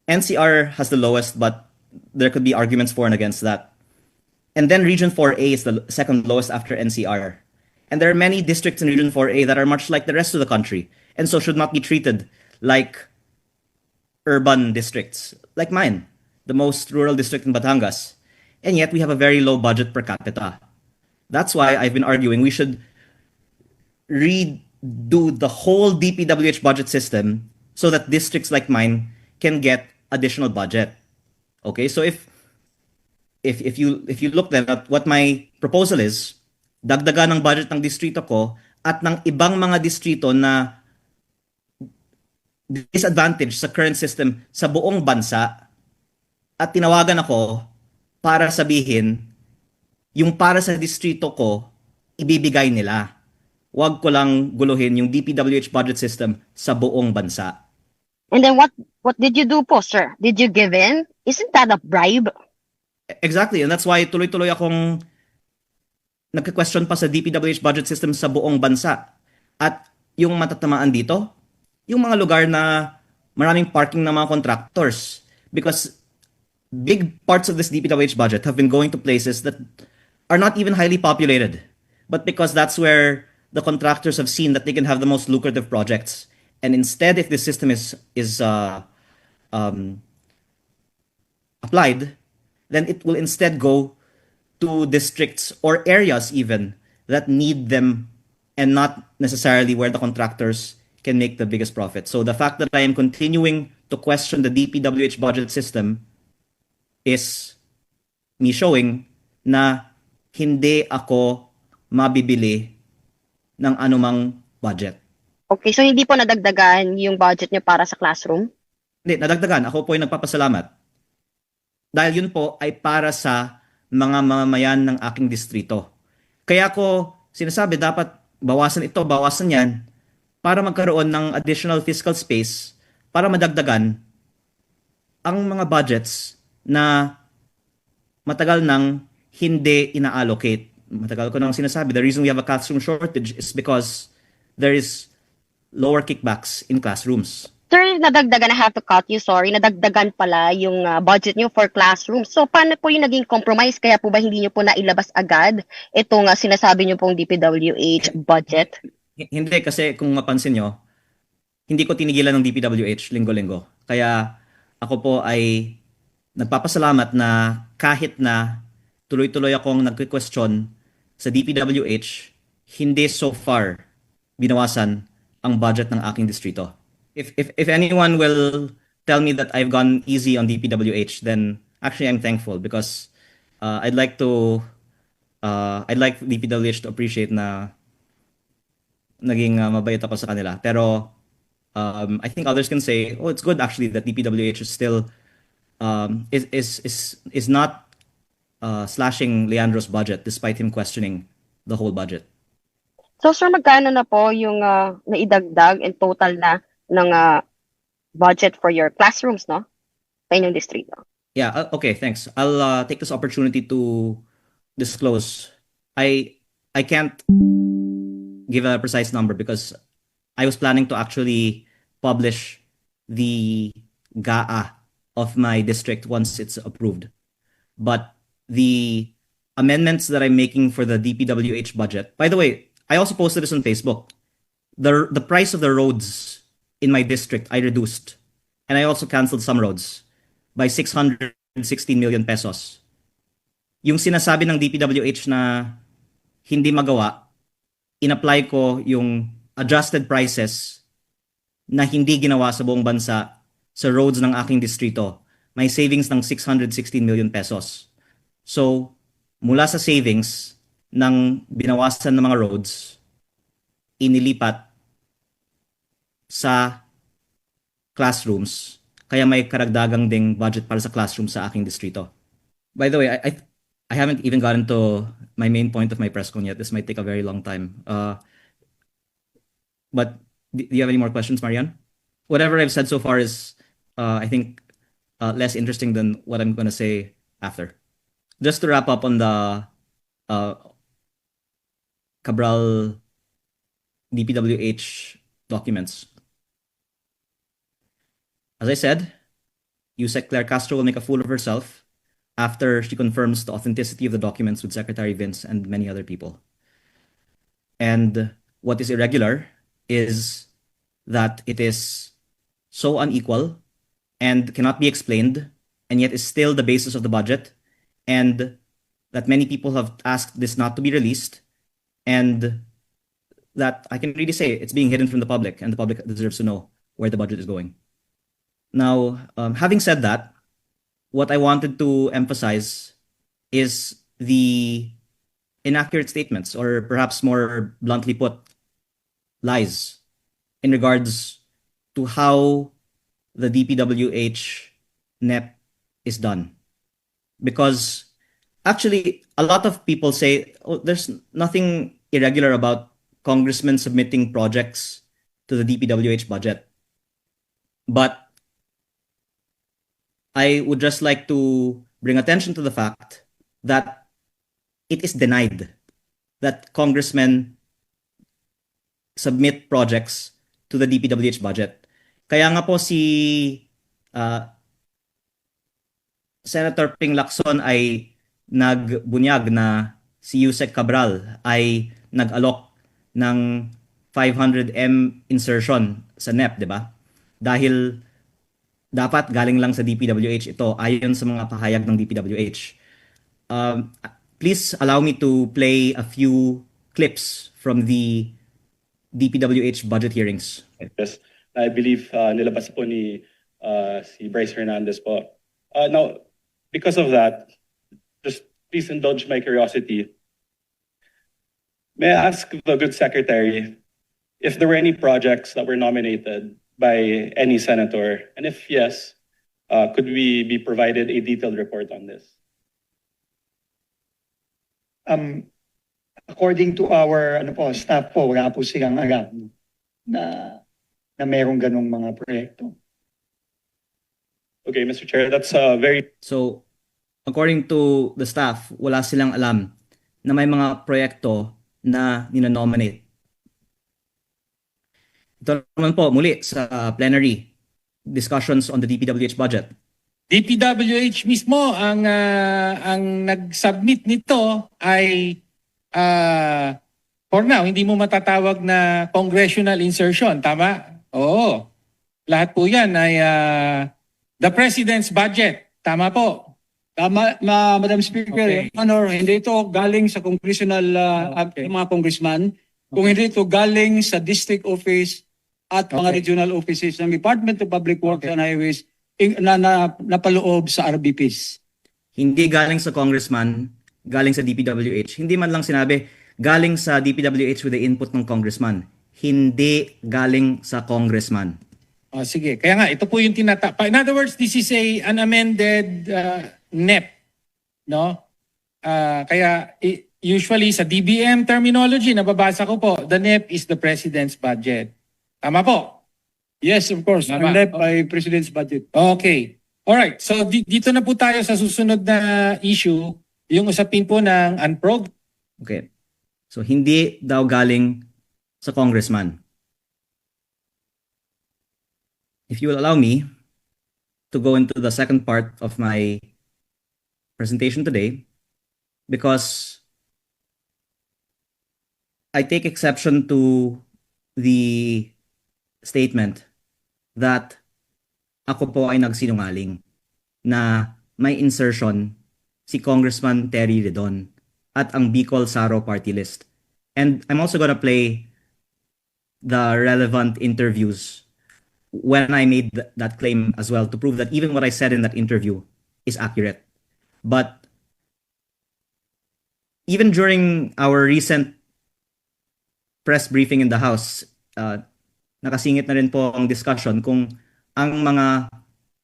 NCR has the lowest, but there could be arguments for and against that. And then Region 4A is the second lowest after NCR. And there are many districts in Region 4A that are much like the rest of the country, and so should not be treated like urban districts, like mine, the most rural district in Batangas. And yet we have a very low budget per capita. That's why I've been arguing we should redo the whole DPWH budget system so that districts like mine can get additional budget. Okay, so if you look then at what my proposal is, dagdagan ng budget ng distrito ko at ng ibang mga distrito na disadvantage sa current system sa buong bansa, at tinawagan ako para sabihin yung para sa distrito ko ibibigay nila. Wag ko lang guluhin yung DPWH budget system sa buong bansa. And then what did you do po, sir? Did you give in? Isn't that a bribe? Exactly, and that's why tuloy-tuloy akong nagka-question pa sa DPWH budget system sa buong bansa. At yung matatamaan dito, yung mga lugar na maraming parking ng mga contractors. Because big parts of this DPWH budget have been going to places that are not even highly populated. but because that's where the contractors have seen that they can have the most lucrative projects. And instead, if this system is um, applied, then it will instead go to districts or areas even that need them, and not necessarily where the contractors can make the biggest profit. So the fact that I am continuing to question the DPWH budget system is me showing na hindi ako mabibili ng anumang budget. Okay, so hindi po nadagdagan yung budget nyo para sa classroom? Hindi, nadagdagan. Ako po ay nagpapasalamat. Dahil yun po ay para sa mga mamamayan ng aking distrito. Kaya ko sinasabi, dapat bawasan ito, bawasan yan, para magkaroon ng additional fiscal space para madagdagan ang mga budgets na matagal nang hindi ina-allocate. Matagal ko nang sinasabi, the reason we have a classroom shortage is because there is lower kickbacks in classrooms. Sir, nadagdagan, I have to cut you, sorry, nadagdagan pala yung budget nyo for classrooms. So, paano po yung naging compromise? Kaya po ba hindi nyo po nailabas agad itong sinasabi nyo pong DPWH budget? Hindi, kasi kung mapansin nyo, hindi ko tinigilan ng DPWH linggo-linggo. Kaya ako po ay nagpapasalamat na kahit na tuloy-tuloy akong nagque-question sa DPWH, hindi so far binawasan ang budget ng aking distrito. If anyone will tell me that I've gone easy on DPWH, then actually I'm thankful, because I'd like DPWH to appreciate na naging mabait ako sa kanila. Pero I think others can say, oh, it's good actually that DPWH is still is not slashing Leandro's budget despite him questioning the whole budget. So, sir, magkano na po yung naidagdag in total na ng budget for your classrooms, no? Sa inyong distrito. Yeah, okay, thanks. I'll take this opportunity to disclose. I can't give a precise number because I was planning to actually publish the GAA of my district once it's approved. But the amendments that I'm making for the DPWH budget, by the way, I also posted this on Facebook. The price of the roads in my district I reduced, and I also canceled some roads by 616 million pesos. Yung sinasabi ng DPWH na hindi magawa, in-apply ko yung adjusted prices na hindi ginawa sa buong bansa sa roads ng aking distrito. May savings ng 616 million pesos. So, mula sa savings ng binawasan ng mga roads, inilipat sa classrooms. Kaya may karagdagang ding budget para sa classroom sa aking distrito. By the way, I haven't even gotten to my main point of my press con yet. This might take a very long time. But do you have any more questions, Marian? Whatever I've said so far is, I think, less interesting than what I'm going to say after. Just to wrap up on the Cabral DPWH documents. As I said, Yusek Claire Castro will make a fool of herself after she confirms the authenticity of the documents with Secretary Vince and many other people. And what is irregular is that it is so unequal and cannot be explained, and yet is still the basis of the budget, and that many people have asked this not to be released, and that I can really say it's being hidden from the public, and the public deserves to know where the budget is going. Now, having said that, what I wanted to emphasize is the inaccurate statements, or perhaps more bluntly put, lies, in regards to how the DPWH NEP is done. Because actually, a lot of people say, oh, there's nothing irregular about congressmen submitting projects to the DPWH budget. But I would just like to bring attention to the fact that it is denied that congressmen submit projects to the DPWH budget. Kaya nga po si Senator Ping Lacson ay nagbunyag na si Yusek Cabral ay nag-alok ng 500M insertion sa NEP, di ba? Dahil dapat galing lang sa DPWH ito ayon sa mga pahayag ng DPWH. Please allow me to play a few clips from the DPWH budget hearings. Yes, I believe nilabas po ni si Bryce Hernandez po. Now, because of that, just please indulge my curiosity. May I ask the good secretary if there were any projects that were nominated by any senator, and if yes, could we be provided a detailed report on this? According to our staff po, wala po silang alam na merong ganong mga proyekto. Okay, Mr. Chair, that's very So, according to the staff, wala silang alam na may mga proyekto na ninonominate. Ito naman po, muli sa plenary discussions on the DPWH budget. DPWH mismo ang nag-submit nito ay for now hindi mo matatawag na congressional insertion, tama? Oo. Lahat po 'yan ay the president's budget, tama po. Tama, Madam Speaker, Okay. Honor, hindi ito galing sa congressional Okay. mga congressman, kung hindi ito galing sa district office at mga Okay. regional offices ng Department of Public Works Okay. and Highways na napaloob sa RBPs. Hindi galing sa congressman, galing sa DPWH. Hindi man lang sinabi, galing sa DPWH with the input ng congressman. Hindi galing sa congressman. Sige, kaya nga ito po yung in other words, this is an amended NEP, no? Kaya usually sa DBM terminology nababasa ko po, the NEP is the president's budget. Tama po. Yes, of course, Tama. led by President's budget. Okay. All right. So dito na po tayo sa susunod na issue, yung usapin po ng unprog. Okay. So, hindi daw galing sa congressman. If you will allow me to go into the second part of my presentation today, because I take exception to the statement that ako po ay nagsinungaling na may insertion si Congressman Terry Redon at ang Bicol Saro party list. And I'm also gonna play the relevant interviews when I made that claim as well to prove that even what I said in that interview is accurate. But even during our recent press briefing in the House, nakasingit na rin po ang discussion kung ang mga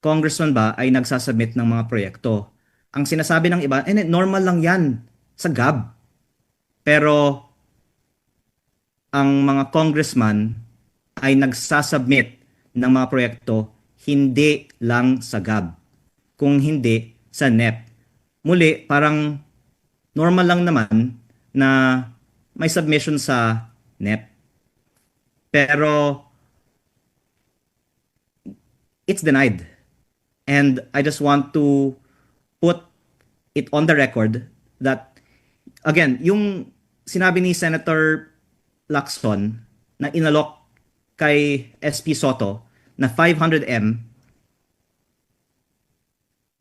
congressman ba ay nagsasubmit ng mga proyekto. Ang sinasabi ng iba, normal lang yan sa GAB. Pero ang mga congressman ay nagsasubmit ng mga proyekto hindi lang sa GAB, kung hindi sa NEP. Muli, parang normal lang naman na may submission sa NEP. Pero it's denied. And I just want to put it on the record that, again, yung sinabi ni Senator Lacson na inalok kay SP Soto na 500M,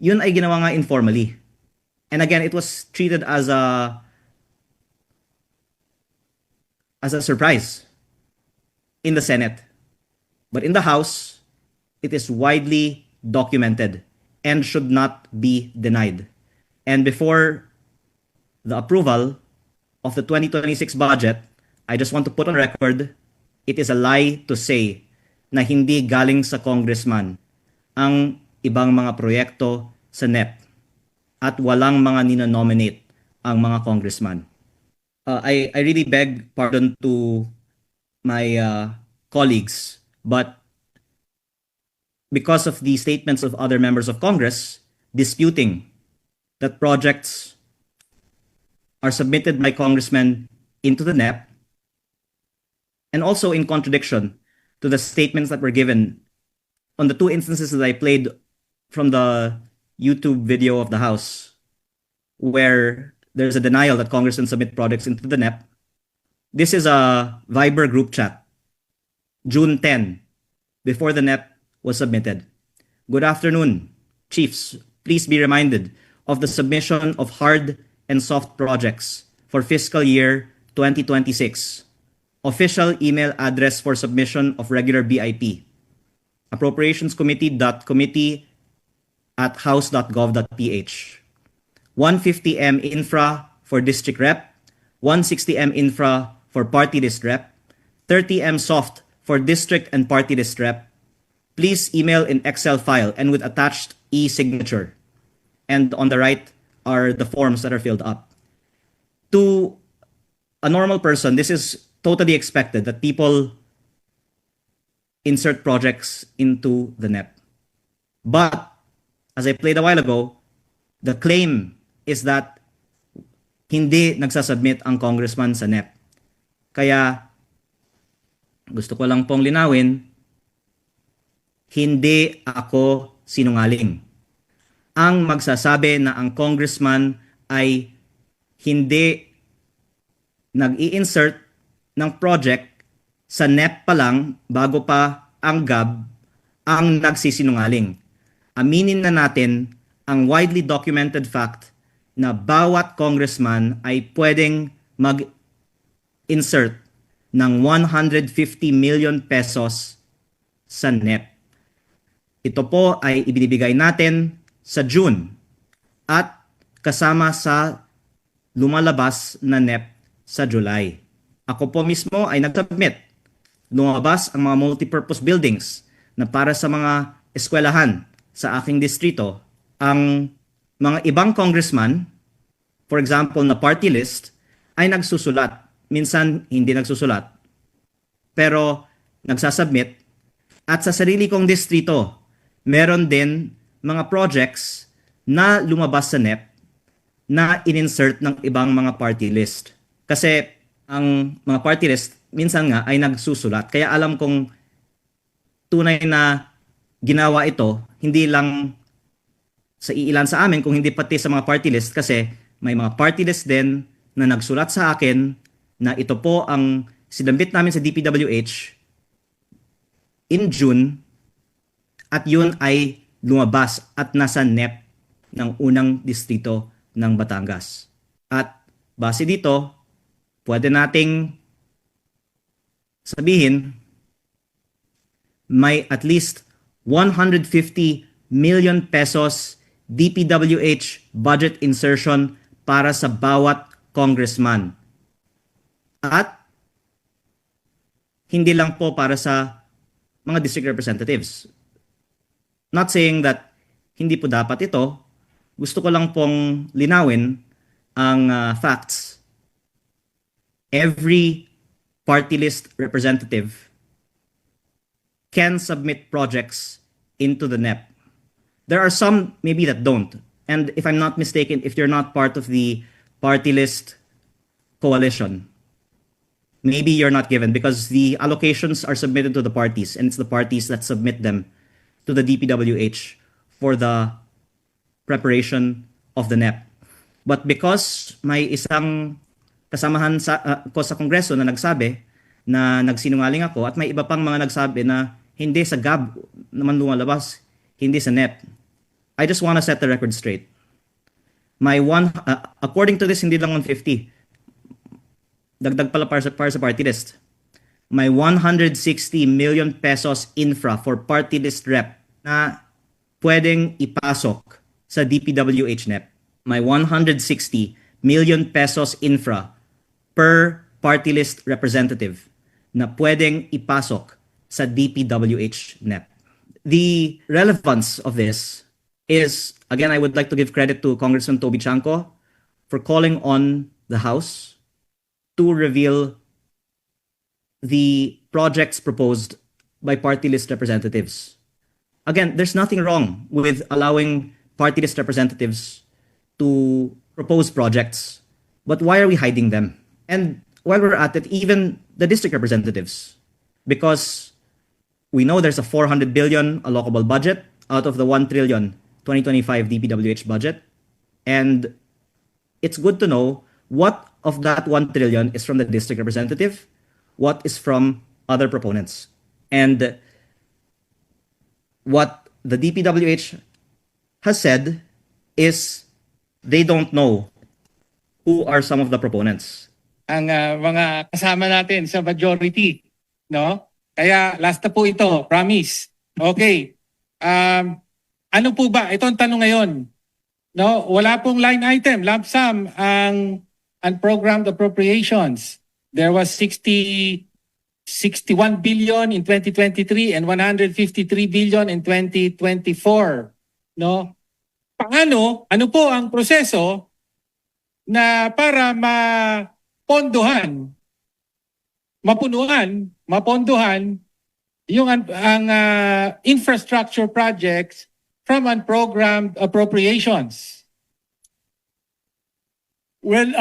yun ay ginawa nga informally. And again, it was treated as a surprise in the Senate. But in the House, it is widely documented and should not be denied. And before the approval of the 2026 budget, I just want to put on record, it is a lie to say na hindi galing sa congressman ang ibang mga proyekto sa NEP at walang mga ninonominate ang mga congressman. I really beg pardon to my colleagues, but because of the statements of other members of Congress disputing that projects are submitted by congressmen into the NEP, and also in contradiction to the statements that were given on the two instances that I played from the YouTube video of the House, where there's a denial that congressmen submit projects into the NEP. This is a Viber group chat, June 10, before the NEP was submitted. Good afternoon, chiefs. Please be reminded of the submission of hard and soft projects for fiscal year 2026. Official email address for submission of regular BIP. appropriationscommittee.committee@house.gov.ph. 150M infra for district rep, 160M infra for party list rep, 30M soft for district and party list rep. Please email in Excel file and with attached e-signature. And on the right are the forms that are filled up. To a normal person, this is totally expected that people insert projects into the NEP. But, as I played a while ago, the claim is that hindi nagsasubmit ang congressman sa NEP. Kaya, gusto ko lang pong linawin, hindi ako sinungaling. Ang magsasabi na ang congressman ay hindi nag-i-insert ng project sa NEP pa lang bago pa ang GAB ang nagsisinungaling. Aminin na natin ang widely documented fact na bawat congressman ay pwedeng mag-insert ng 150 million pesos sa NEP. Ito po ay ibinibigay natin sa June at kasama sa lumalabas na NEP sa July. Ako po mismo ay nag-submit. Lumabas ang mga multipurpose buildings na para sa mga eskwelahan sa aking distrito. Ang mga ibang congressman, for example na party list, ay nagsusulat. Minsan hindi nagsusulat. Pero nagsasubmit. At sa sarili kong distrito, meron din mga projects na lumabas sa NEP na in-insert ng ibang mga party list. Kasi ang mga party list minsan nga ay nagsusulat. Kaya alam kong tunay na ginawa ito, hindi lang sa iilan sa amin, kung hindi pati sa mga party list, kasi may mga party list din na nagsulat sa akin na ito po ang sinabit namin sa DPWH in June at yun ay lumabas at nasa NEP ng unang distrito ng Batangas. At base dito, pwede nating sabihin may at least 150 million pesos DPWH budget insertion para sa bawat congressman. At hindi lang po para sa mga district representatives. Not saying that hindi po dapat ito. Gusto ko lang pong linawin ang facts. Every party list representative can submit projects into the NEP. There are some maybe that don't. And if I'm not mistaken, if you're not part of the party list coalition, maybe you're not given because the allocations are submitted to the parties and it's the parties that submit them to the DPWH for the preparation of the NEP. But because may isang kasamahan ko sa Kongreso na nagsabi na nagsinungaling ako at may iba pang mga nagsabi na hindi sa GAB naman lumalabas, hindi sa NEP. I just want to set the record straight. According to this, hindi lang 150. Dagdag pala para sa party list. May 160 million pesos infra for party list rep na pwedeng ipasok sa DPWH NEP. May 160 million pesos infra per party list representative na pwedeng ipasok sa DPWH NEP. The relevance of this is, again, I would like to give credit to Congressman Toby Chanco for calling on the House to reveal the projects proposed by party list representatives. Again, there's nothing wrong with allowing party list representatives to propose projects, but why are we hiding them? And while we're at it, even the district representatives, because we know there's a 400 billion allocable budget out of the 1 trillion 2025 DPWH budget, and it's good to know what of that 1 trillion is from the district representative, what is from other proponents. And what the DPWH has said is they don't know who are some of the proponents. Ang mga kasama natin sa majority, no? Kaya last na po ito, promise. Okay. Ano po ba? Ito ang tanong ngayon. No, wala pong line item, lump sum ang unprogrammed appropriations. There was 61 billion in 2023 and 153 billion in 2024. No? Paano, ano po ang proseso na para mapondohan yung ang infrastructure projects from unprogrammed appropriations? Well,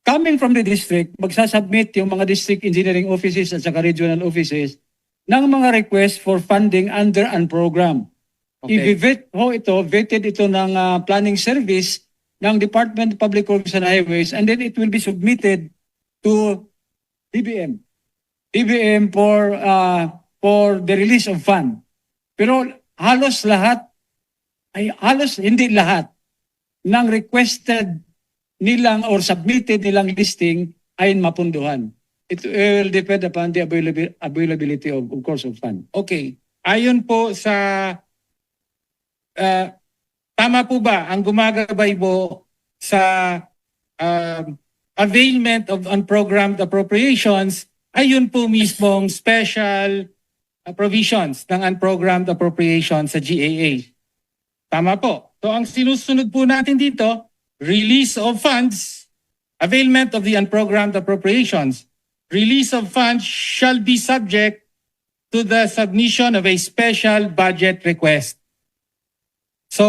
coming from the district, magsasubmit yung mga district engineering offices at saka regional offices ng mga request for funding under unprogrammed. Okay. Vetted ito ng planning service ng Department of Public Works and Highways, and then it will be submitted to DBM. DBM for the release of fund. Pero halos hindi lahat ng requested nilang or submitted nilang listing ay mapunduhan. It will depend upon the availability of course of fund. Okay. Ayon po sa tama po ba ang gumagabay po sa availment of unprogrammed appropriations ayun po mismong special provisions ng unprogrammed appropriations sa GAA. Tama po. So ang sinusunod po natin dito, release of funds, availment of the unprogrammed appropriations. Release of funds shall be subject to the submission of a special budget request. So,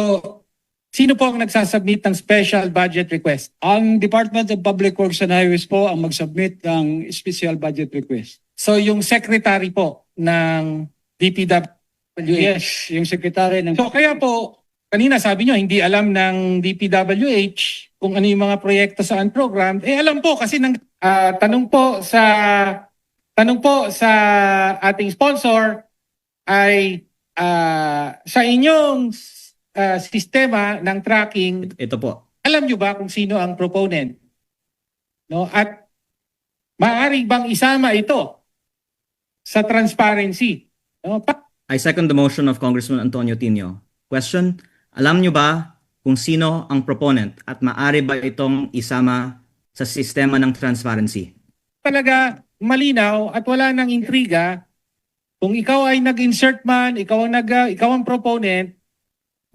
sino po ang nagsasubmit ng special budget request? Ang Department of Public Works and Highways po ang mag-submit ng special budget request. So, yung secretary po ng DPWH. Yes, yung secretary ng... So, kaya po, kanina sabi nyo, hindi alam ng DPWH kung ano yung mga proyekto sa unprogrammed. Alam po kasi tanong po sa ating sponsor ay sa inyong sistema ng tracking, Ito po. alam nyo ba kung sino ang proponent? No? At maaari bang isama ito sa transparency? No? I second the motion of Congressman Antonio Tino. Question, alam nyo ba kung sino ang proponent at maaari ba itong isama sa sistema ng transparency? Talaga malinaw at wala nang intriga. Kung ikaw ay nag-insert man, ikaw ang proponent,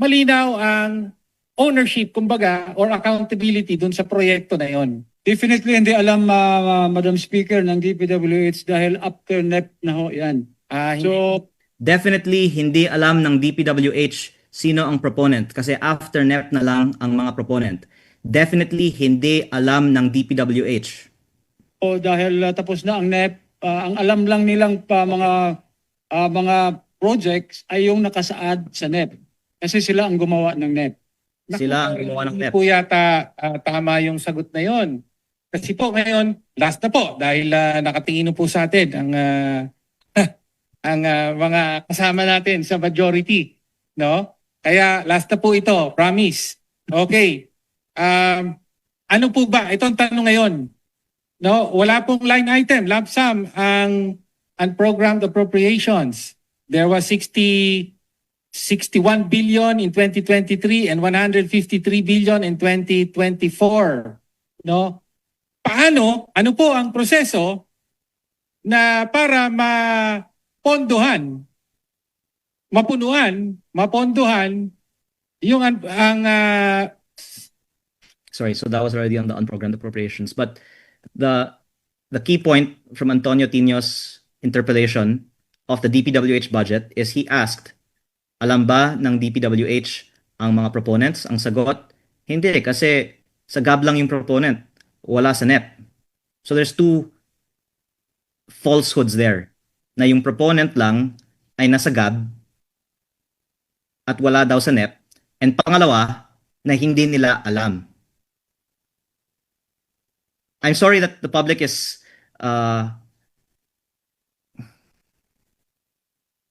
malinaw ang ownership, kumbaga, or accountability dun sa proyekto na yon. Definitely hindi alam, Madam Speaker, ng DPWH dahil after NEP na ho yan. So, Definitely hindi alam ng DPWH sino ang proponent kasi after NEP na lang ang mga proponent. Definitely hindi alam ng DPWH. dahil tapos na ang NEP, ang alam lang nilang mga projects ay yung nakasaad sa NEP. Kasi sila ang gumawa ng NEP. Sila ang gumawa ng Hindi NEP. po yata tama yung sagot na yon. Kasi po ngayon, last na po dahil nakatingin po sa atin ang mga kasama natin sa majority, no? Kaya last na po ito, promise. Okay. Ano po ba? Ito ang tanong ngayon. No, wala pong line item, lump sum ang unprogrammed appropriations. There was 61 billion in 2023 and 153 billion in 2024. No? Paano, ano po ang proseso na para mapondohan yung Sorry, so that was already on the unprogrammed appropriations. But the key point from Antonio Tino's interpellation of the DPWH budget is he asked, alam ba ng DPWH ang mga proponents? Ang sagot, hindi kasi sagab lang yung proponent, wala sa NEP. So there's two falsehoods there na yung proponent lang ay nasagab at wala daw sa NEP, and pangalawa na hindi nila alam. I'm sorry that the public is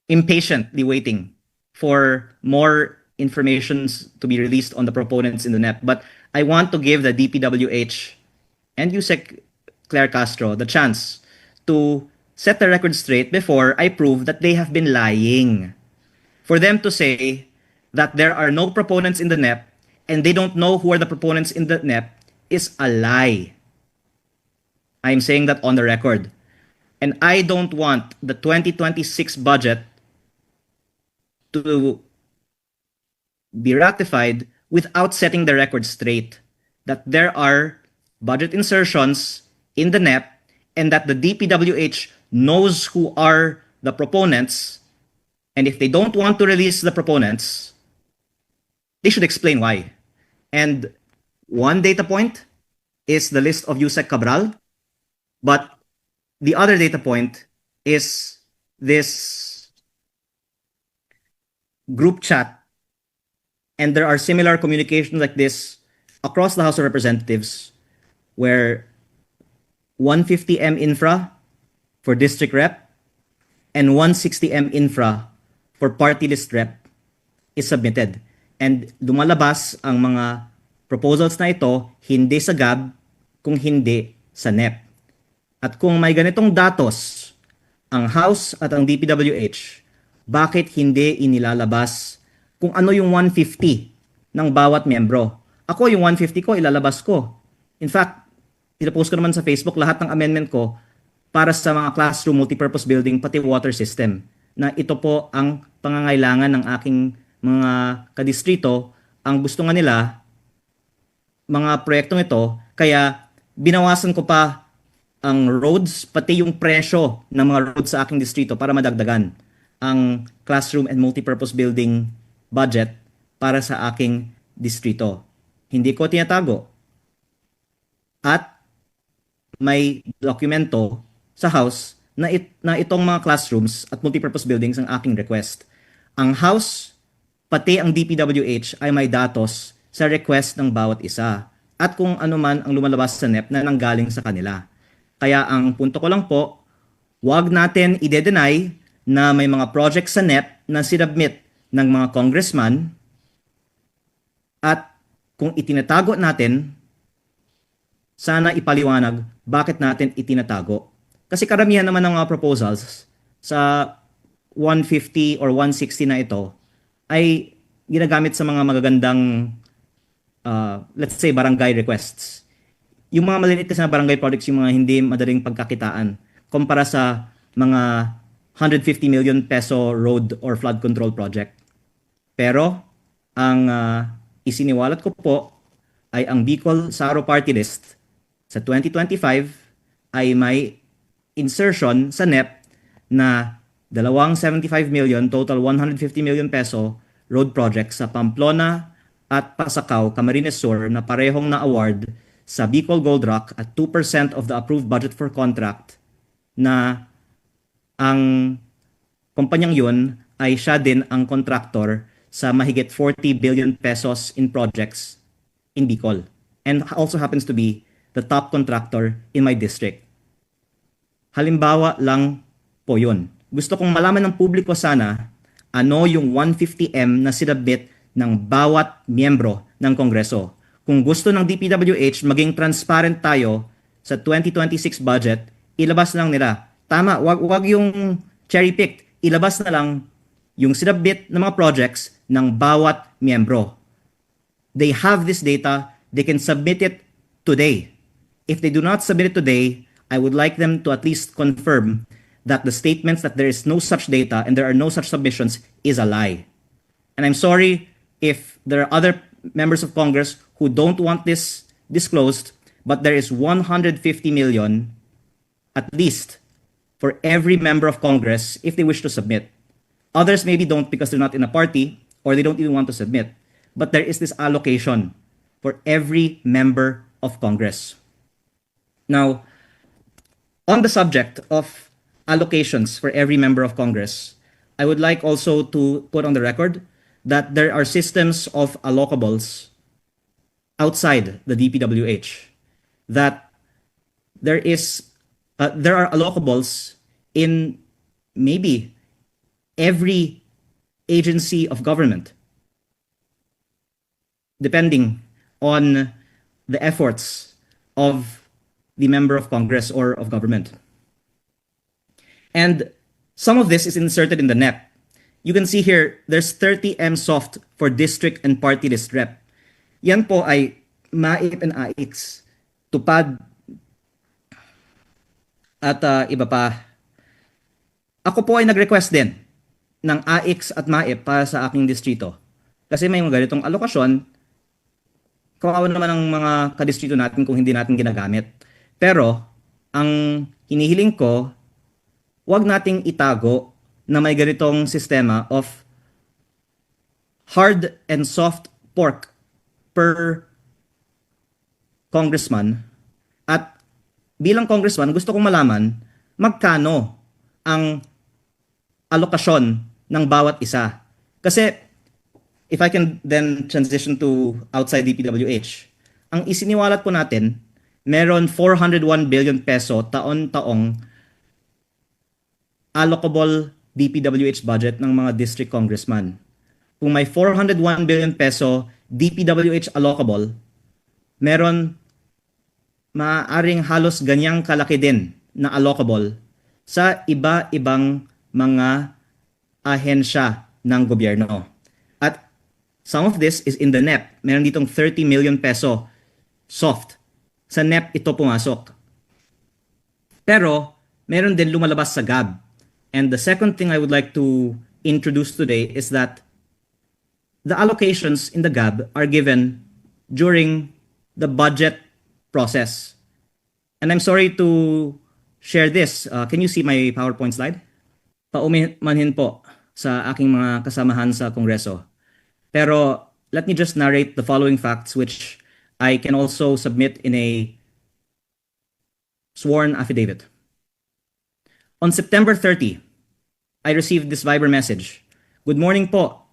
impatiently waiting for more informations to be released on the proponents in the NEP. But I want to give the DPWH and USEC Claire Castro the chance to set the record straight before I prove that they have been lying. For them to say that there are no proponents in the NEP and they don't know who are the proponents in the NEP is a lie. I'm saying that on the record. And I don't want the 2026 budget to be ratified without setting the record straight that there are budget insertions in the NEP and that the DPWH knows who are the proponents, and if they don't want to release the proponents, they should explain why. And one data point is the list of USEC Cabral, but the other data point is this group chat, and there are similar communications like this across the House of Representatives where 150M infra for district rep and 160M infra for party list rep is submitted. And lumalabas ang mga proposals na ito hindi sa GAB kung hindi sa NEP. At kung may ganitong datos ang House at ang DPWH, bakit hindi inilalabas kung ano yung 150 ng bawat membro? Ako yung 150 ko, ilalabas ko. In fact, itapost ko naman sa Facebook lahat ng amendment ko para sa mga classroom, multipurpose building, pati water system. Na ito po ang pangangailangan ng aking mga kadistrito. Ang gusto nga nila, mga proyektong ito, kaya binawasan ko pa ang roads, pati yung presyo ng mga roads sa aking distrito para madagdagan ang classroom and multipurpose building budget para sa aking distrito. Hindi ko tinatago. At may dokumento sa House na, itong mga classrooms at multipurpose buildings ang aking request. Ang House, pati ang DPWH ay may datos sa request ng bawat isa at kung ano man ang lumalabas sa NEP na nanggaling sa kanila. Kaya ang punto ko lang po, wag natin ide-deny na may mga projects sa NEP na sinubmit ng mga congressman at kung itinatago natin, sana ipaliwanag bakit natin itinatago. Kasi karamihan naman ng mga proposals sa 150 or 160 na ito ay ginagamit sa mga magagandang, let's say, barangay requests. Yung mga maliliit kasi na barangay projects, yung mga hindi madaling pagkakitaan kumpara sa mga 150 million peso road or flood control project. Pero ang isiniwalat ko po ay ang Bicol Saro Party List sa 2025 ay may insertion sa NEP na 275 million, total 150 million peso road project sa Pamplona at Pasacao, Camarines Sur na parehong na-award sa Bicol Gold Rock at 2% of the approved budget for contract na ang kumpanyang yun ay siya din ang contractor sa mahigit 40 billion pesos in projects in Bicol and also happens to be the top contractor in my district. Halimbawa lang po yun. Gusto kong malaman ng publiko sana ano yung 150M na sinubmit ng bawat miyembro ng Kongreso. Kung gusto ng DPWH maging transparent tayo sa 2026 budget, ilabas lang nila. Tama, wag yung cherry-picked. Ilabas na lang yung sinubmit ng mga projects ng bawat miyembro. They have this data. They can submit it today. If they do not submit it today, I would like them to at least confirm that the statements that there is no such data and there are no such submissions is a lie. And I'm sorry if there are other members of Congress who don't want this disclosed, but there is 150 million at least for every member of Congress if they wish to submit. Others maybe don't because they're not in a party or they don't even want to submit. But there is this allocation for every member of Congress. Now, on the subject of allocations for every member of Congress, I would like also to put on the record that there are systems of allocables outside the DPWH that there are allocables in maybe every agency of government, depending on the efforts of the member of Congress or of government. And some of this is inserted in the NEP. You can see here, there's 30M soft for district and party list rep. Yan po ay MAIP and AIX, tupad, at iba pa. Ako po ay nag-request din ng AIX at MAIP para sa aking distrito. Kasi may mga ganitong alokasyon, kawawa naman ang mga kadistrito natin kung hindi natin ginagamit. Pero, ang hinihiling ko, wag nating itago na may ganitong sistema of hard and soft pork per congressman. At bilang congressman, gusto kong malaman magkano ang alokasyon ng bawat isa. Kasi if I can then transition to outside DPWH, ang isiniwalat po natin, meron 401 billion peso taon-taong allocable DPWH budget ng mga district congressman. Kung may 401 billion peso DPWH allocable, meron maaaring halos ganyang kalaki din na allocable sa iba-ibang mga ahensya ng gobyerno. At some of this is in the NEP. Meron ditong 30 million peso soft. Sa NEP ito pumasok. Pero meron din lumalabas sa GAB. And the second thing I would like to introduce today is that the allocations in the GAB are given during the budget process. And I'm sorry to share this. Can you see my PowerPoint slide? Paumanhin po sa aking mga kasamahan sa Kongreso. Pero let me just narrate the following facts which I can also submit in a sworn affidavit. On September 30, I received this Viber message. Good morning po,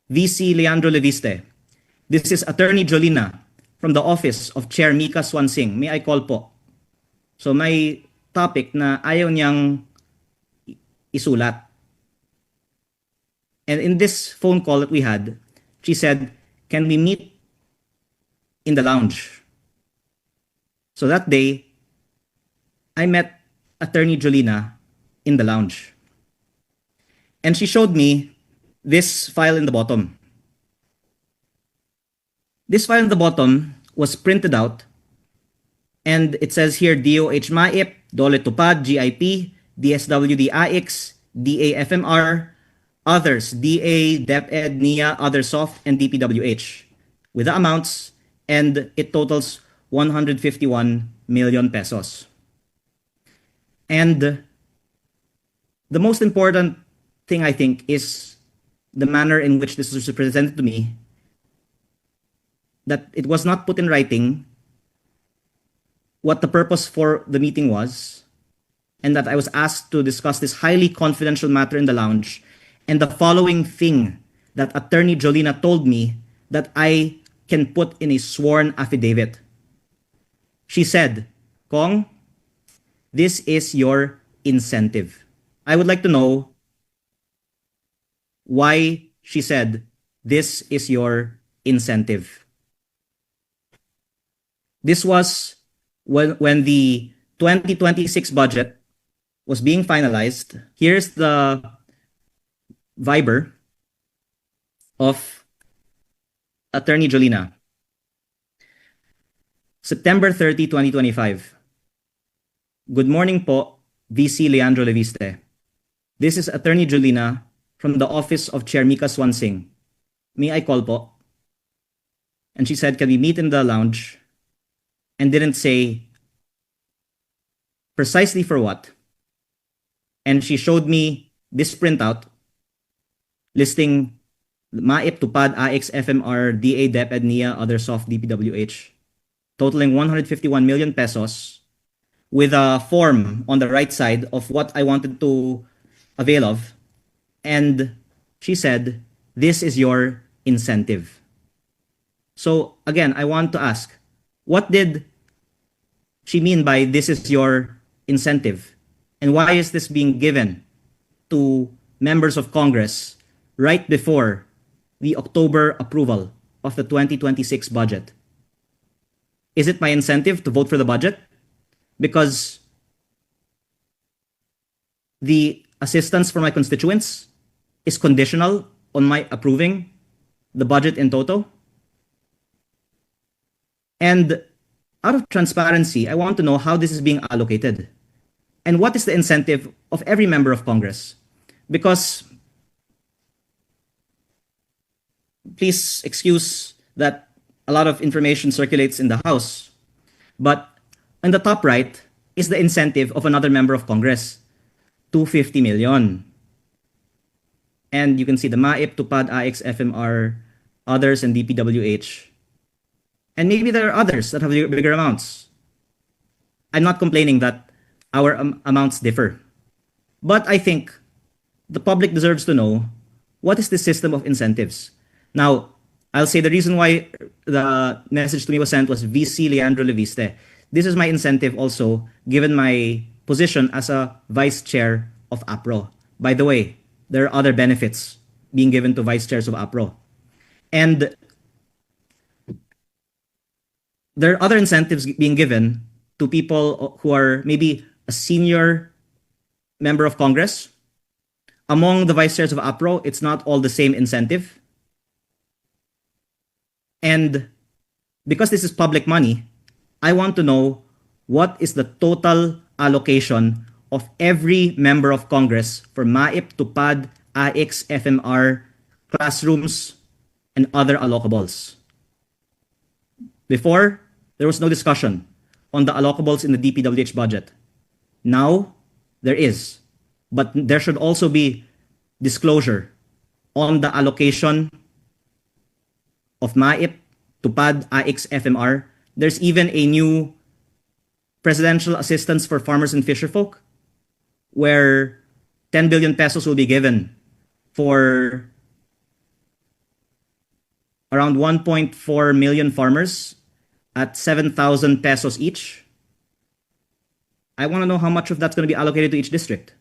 VC Leandro Leviste. This is Attorney Jolina from the office of Chair Mika Swansing. May I call po? So may topic na ayaw niyang isulat. And in this phone call that we had, she said, can we meet in the lounge? So that day, I met Attorney Jolina in the lounge. And she showed me this file in the bottom. This file in the bottom was printed out, and it says here DOH MAIP, DOLE TUPAD, GIP, DSWD AIX, DA FMR, others, DA, DepEd, NIA, other soft, and DPWH, with the amounts, and it totals 151 million pesos. And the most important thing, I think, is the manner in which this was presented to me, that it was not put in writing what the purpose for the meeting was, and that I was asked to discuss this highly confidential matter in the lounge, and the following thing that Attorney Jolina told me that I can put in a sworn affidavit. She said, Kong, this is your incentive. I would like to know why she said, this is your incentive. This was when the 2026 budget was being finalized. Here's the Viber of Attorney Jolina. September 30, 2025. Good morning po, VC Leandro Leviste. This is Attorney Jolina from the office of Chair Mika Swansing. May I call po? And she said, can we meet in the lounge? And didn't say precisely for what. And she showed me this printout listing MAIP, TUPAD, AIX, FMR, DA, DepEd, NIA, other soft, DPWH, totaling 151 million pesos, with a form on the right side of what I wanted to avail of. And she said, this is your incentive. So again, I want to ask, what did she mean by this is your incentive? And why is this being given to members of Congress right before the October approval of the 2026 budget? Is it my incentive to vote for the budget? Because the assistance for my constituents is conditional on my approving the budget in toto? And out of transparency, I want to know how this is being allocated. And what is the incentive of every member of Congress? Because, please excuse that a lot of information circulates in the House, but in the top right is the incentive of another member of Congress, 250 million. And you can see the MAIP, TUPAD, AX, FMR, others, and DPWH. And maybe there are others that have bigger amounts. I'm not complaining that our amounts differ. But I think the public deserves to know what is the system of incentives. Now, I'll say the reason why the message to me was sent was VC Leandro Leviste. This is my incentive also, given my position as a vice chair of APRO. By the way, there are other benefits being given to vice chairs of APRO. And there are other incentives being given to people who are maybe a senior member of Congress. Among the vice chairs of APRO, it's not all the same incentive. And because this is public money, I want to know what is the total allocation of every member of Congress for MAIP, TUPAD, AX, FMR, classrooms, and other allocables. Before, there was no discussion on the allocables in the DPWH budget. Now, there is. But there should also be disclosure on the allocation of MAIP, TUPAD, AX, FMR. There's even a new presidential assistance for farmers and fisherfolk where 10 billion pesos will be given for around 1.4 million farmers at 7,000 pesos each. I want to know how much of that's going to be allocated to each district.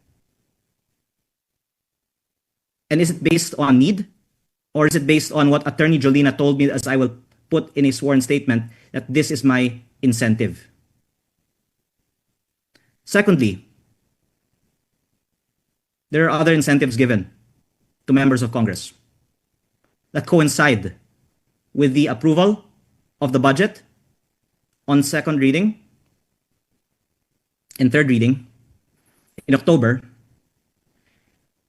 And is it based on need? Or is it based on what Attorney Jolina told me, as I will put in a sworn statement, that this is my incentive? Secondly, there are other incentives given to members of Congress that coincide with the approval of the budget on second reading and third reading in October,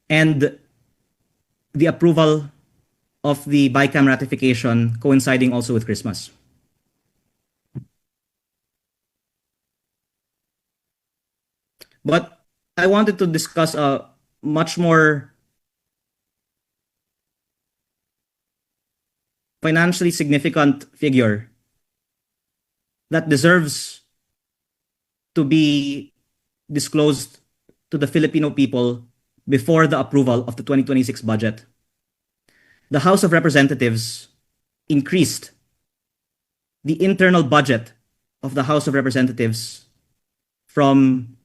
and the approval of the BICAM ratification coinciding also with Christmas. But I wanted to discuss a much more financially significant figure that deserves to be disclosed to the Filipino people before the approval of the 2026 budget. The House of Representatives increased the internal budget of the House of Representatives from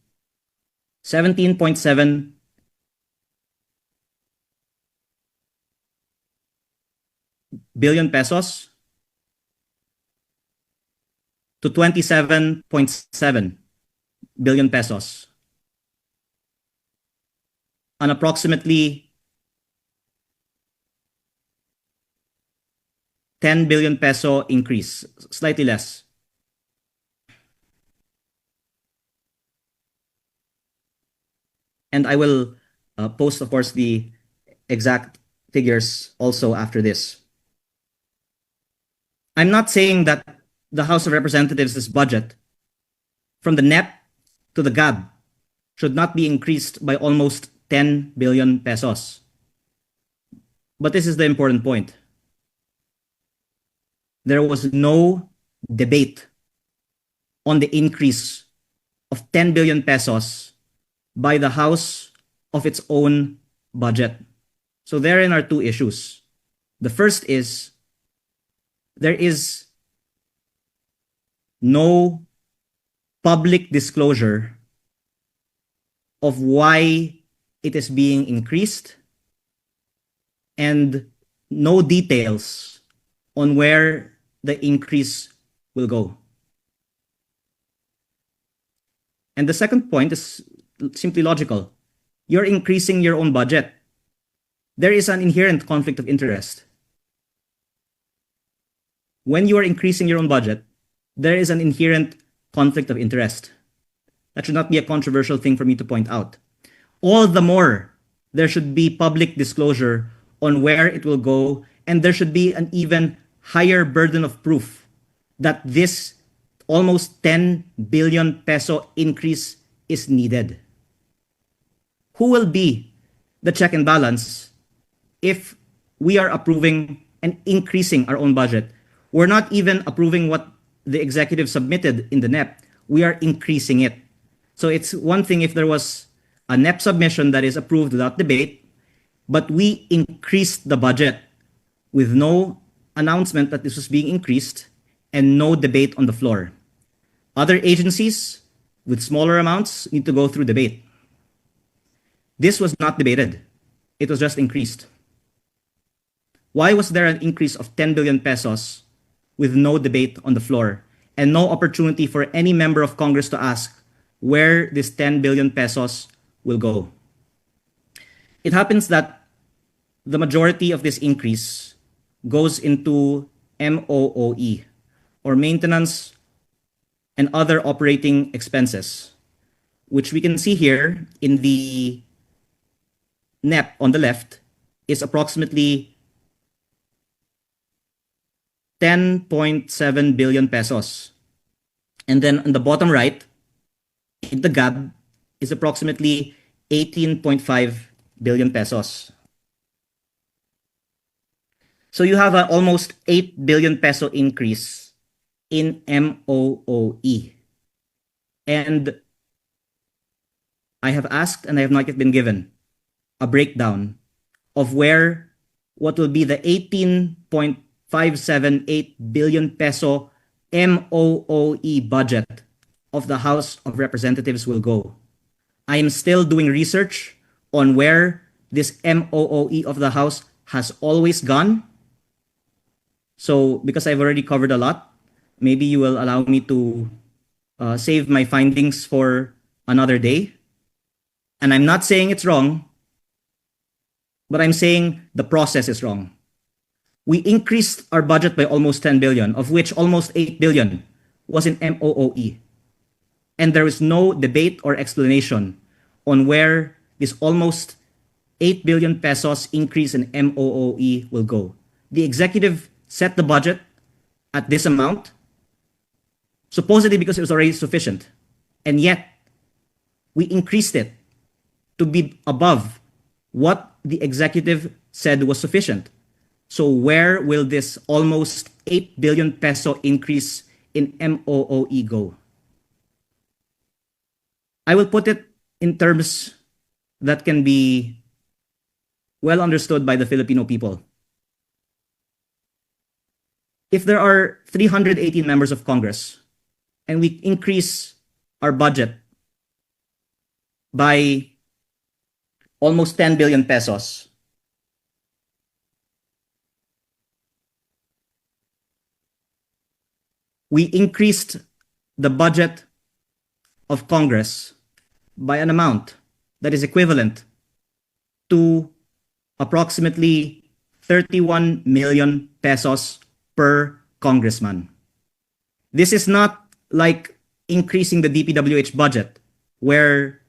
17.7 billion pesos to 27.7 billion pesos, an approximately 10 billion peso increase, slightly less. And I will post, of course, the exact figures also after this. I'm not saying that the House of Representatives' budget, from the NEP to the GAB, should not be increased by almost 10 billion pesos. But this is the important point. There was no debate on the increase of 10 billion pesos by the House of its own budget. So therein are two issues. The first is there is no public disclosure of why it is being increased and no details on where the increase will go. And the second point is simply logical. You're increasing your own budget. There is an inherent conflict of interest. When you are increasing your own budget, there is an inherent conflict of interest. That should not be a controversial thing for me to point out. All the more, there should be public disclosure on where it will go, and there should be an even higher burden of proof that this almost 10 billion peso increase is needed. Who will be the check and balance if we are approving and increasing our own budget? We're not even approving what the executive submitted in the NEP. We are increasing it. So it's one thing if there was a NEP submission that is approved without debate, but we increased the budget with no announcement that this was being increased and no debate on the floor. Other agencies with smaller amounts need to go through debate. This was not debated. It was just increased. Why was there an increase of 10 billion pesos with no debate on the floor and no opportunity for any member of Congress to ask where this 10 billion pesos will go? It happens that the majority of this increase goes into MOOE, or maintenance and other operating expenses, which we can see here in the NEP on the left is approximately 10.7 billion pesos. And then on the bottom right, in the GAB, is approximately 18.5 billion pesos. So you have an almost 8 billion peso increase in MOOE. And I have asked and I have not yet been given a breakdown of where what will be the 18.578 billion peso MOOE budget of the House of Representatives will go. I am still doing research on where this MOOE of the House has always gone. So because I've already covered a lot, maybe you will allow me to save my findings for another day. And I'm not saying it's wrong, but I'm saying the process is wrong. We increased our budget by almost 10 billion, of which almost 8 billion was in MOOE. And there is no debate or explanation on where this almost 8 billion pesos increase in MOOE will go. The executive set the budget at this amount, supposedly because it was already sufficient. And yet, we increased it to be above what the executive said was sufficient. So where will this almost 8 billion peso increase in MOOE go? I will put it in terms that can be well understood by the Filipino people. If there are 318 members of Congress and we increase our budget by almost 10 billion pesos, we increased the budget of Congress by an amount that is equivalent to approximately 31 million pesos per congressman. This is not like increasing the DPWH budget, where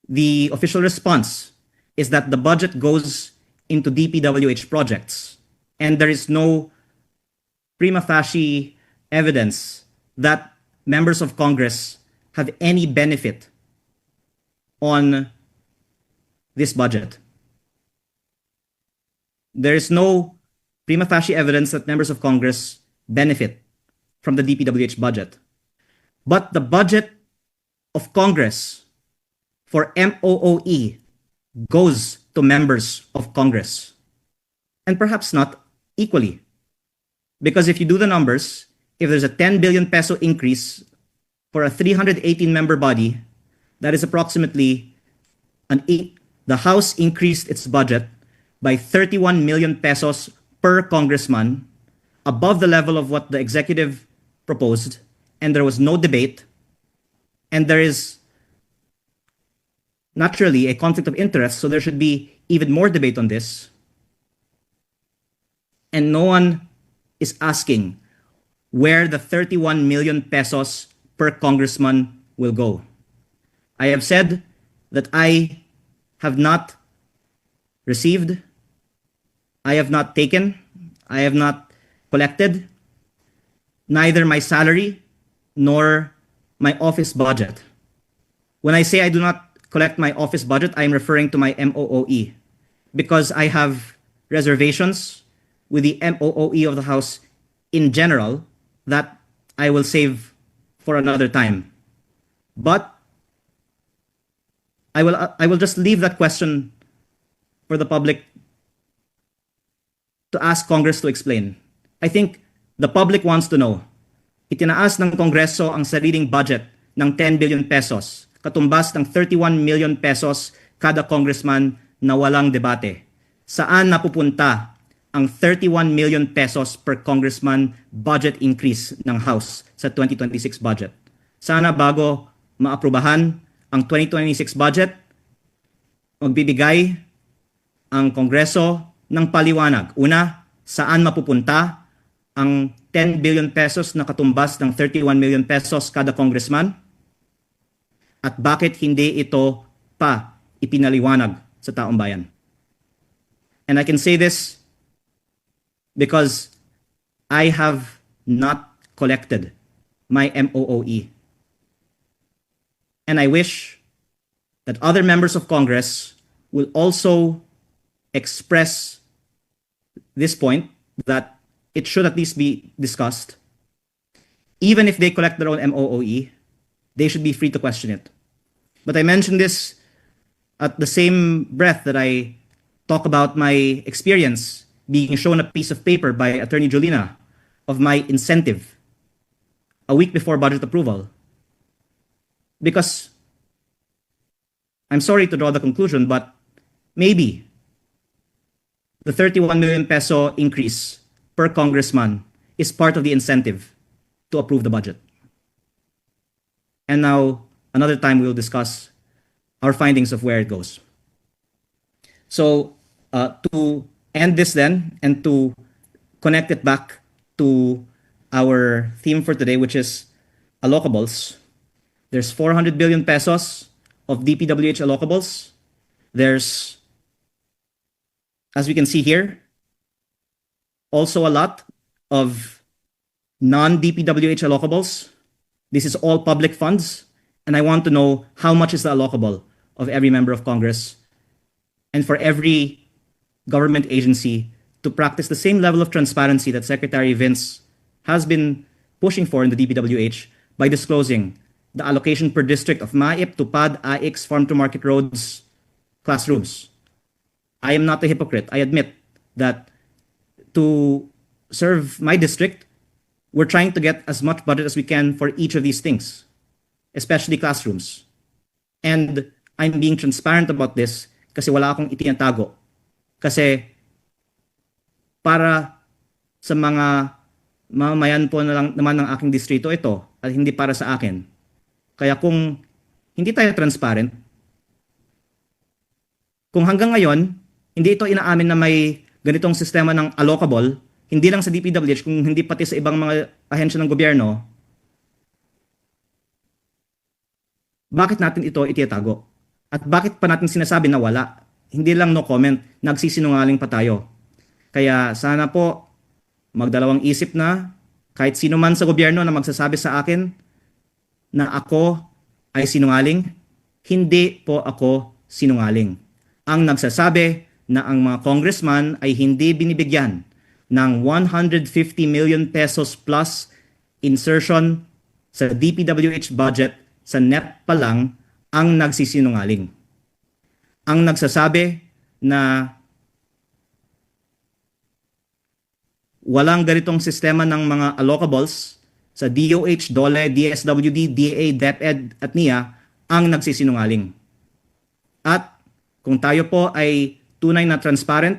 the official response is that the budget goes into DPWH projects and there is no prima facie evidence that members of Congress have any benefit on this budget. There is no prima facie evidence that members of Congress benefit from the DPWH budget. But the budget of Congress for MOOE goes to members of Congress. And perhaps not equally. Because if you do the numbers, if there's a 10 billion peso increase for a 318-member body, that is approximately the House increased its budget by 31 million pesos per congressman, above the level of what the executive proposed, and there was no debate, and there is naturally a conflict of interest, so there should be even more debate on this. And no one is asking where the 31 million pesos per congressman will go. I have said that I have not received, I have not taken, I have not collected neither my salary nor my office budget. When I say I do not collect my office budget, I am referring to my MOOE, because I have reservations with the MOOE of the House in general that I will save for another time. But I will just leave that question for the public to ask Congress to explain. I think the public wants to know. Itinaas ng Kongreso ang sariling budget ng 10 billion pesos, katumbas ng 31 million pesos kada congressman na walang debate. Saan napupunta ang 31 million pesos per congressman budget increase ng House sa 2026 budget? Sana bago maaprubahan ang 2026 budget, magbibigay ang Kongreso ng paliwanag. Una, saan mapupunta ang 10 billion pesos na katumbas ng 31 million pesos kada congressman? At bakit hindi ito pa ipinaliwanag sa taong bayan? And I can say this because I have not collected my MOOE. And I wish that other members of Congress will also express this point, that it should at least be discussed. Even if they collect their own MOOE, they should be free to question it. But I mention this at the same breath that I talk about my experience being shown a piece of paper by Attorney Jolina of my incentive a week before budget approval. Because I'm sorry to draw the conclusion, but maybe the 31 million peso increase per congressman is part of the incentive to approve the budget. And now, another time we'll discuss our findings of where it goes. So, to end this then, and to connect it back to our theme for today, which is allocables, there's 400 billion pesos of DPWH allocables. There's, as we can see here, also a lot of non-DPWH allocables. This is all public funds, and I want to know how much is the allocable of every member of Congress and for every government agency to practice the same level of transparency that Secretary Vince has been pushing for in the DPWH by disclosing the allocation per district of MAIP, TUPAD, AIX, Farm to Market Roads, classrooms. I am not a hypocrite. I admit that to serve my district, we're trying to get as much budget as we can for each of these things, especially classrooms. And I'm being transparent about this kasi wala akong itinatago. Kasi para sa mga mamamayan po na lang naman ng aking distrito ito at hindi para sa akin. Kaya kung hindi tayo transparent, kung hanggang ngayon, hindi ito inaamin na may ganitong sistema ng allocable, hindi lang sa DPWH, kung hindi pati sa ibang mga ahensya ng gobyerno, bakit natin ito itatago? At bakit pa natin sinasabi na wala? Hindi lang no comment, nagsisinungaling pa tayo. Kaya sana po, magdalawang isip na, kahit sino man sa gobyerno na magsasabi sa akin na ako ay sinungaling, hindi po ako sinungaling. Ang nagsasabi na ang mga congressman ay hindi binibigyan ng 150 million pesos plus insertion sa DPWH budget sa NEP pa lang ang nagsisinungaling. Ang nagsasabi na walang ganitong sistema ng mga allocables sa DOH, DOLE, DSWD, DA, DepEd at NIA ang nagsisinungaling. At kung tayo po ay tunay na transparent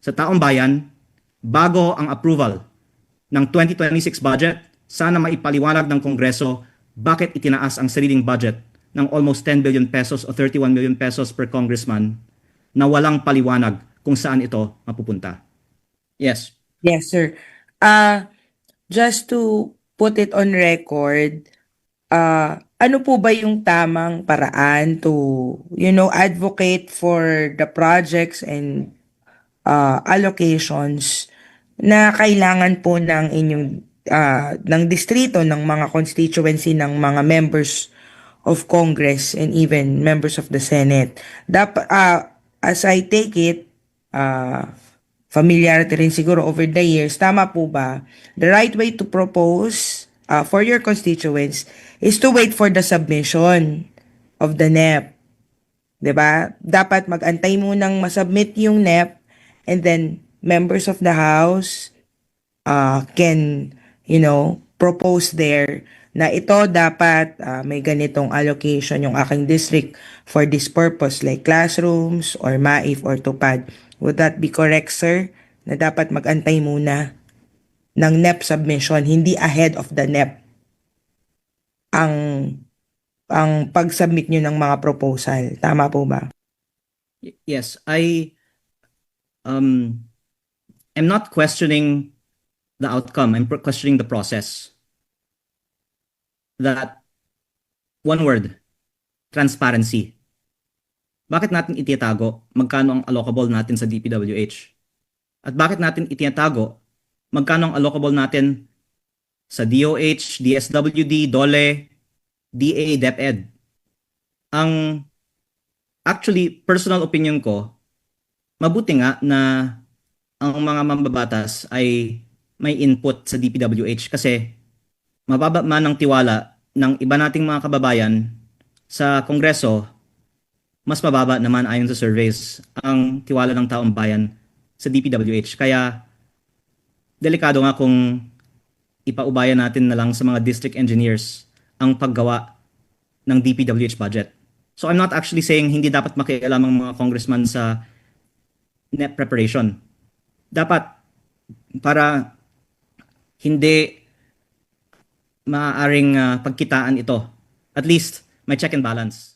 sa taong bayan, bago ang approval ng 2026 budget, sana maipaliwanag ng Kongreso bakit itinaas ang sariling budget ng almost 10 billion pesos o 31 million pesos per congressman na walang paliwanag kung saan ito mapupunta. Yes. Yes, sir. Just to put it on record, ano po ba yung tamang paraan to, advocate for the projects and allocations na kailangan po ng inyong ng distrito, ng mga constituency, ng mga members of Congress and even members of the Senate? As I take it, familiarity rin siguro over the years, tama po ba? The right way to propose for your constituents is to wait for the submission of the NEP. 'Di ba? Dapat mag-antay munang masubmit yung NEP, and then members of the House can, propose there na ito dapat may ganitong allocation yung aking district for this purpose, like classrooms or MAIF or TUPAD. Would that be correct, sir? Na dapat mag-antay muna ng NEP submission, hindi ahead of the NEP ang pag-submit nyo ng mga proposal. Tama po ba? Yes, I'm not questioning the outcome. I'm questioning the process. That one word, transparency. Bakit natin itiyatago magkano ang allocable natin sa DPWH? At bakit natin itiyatago magkano ang allocable natin sa DOH, DSWD, DOLE, DA, DepEd? Actually, personal opinion ko, mabuti nga na ang mga mambabatas ay may input sa DPWH kasi mababa man ang tiwala ng iba nating mga kababayan sa Kongreso, mas mababa naman ayon sa surveys ang tiwala ng taong bayan sa DPWH. Kaya delikado nga kung ipaubayan natin na lang sa mga district engineers ang paggawa ng DPWH budget. So I'm not actually saying hindi dapat makialam ang mga congressman sa NEP preparation. Dapat, para hindi maaaring pagkitaan ito, at least may check and balance.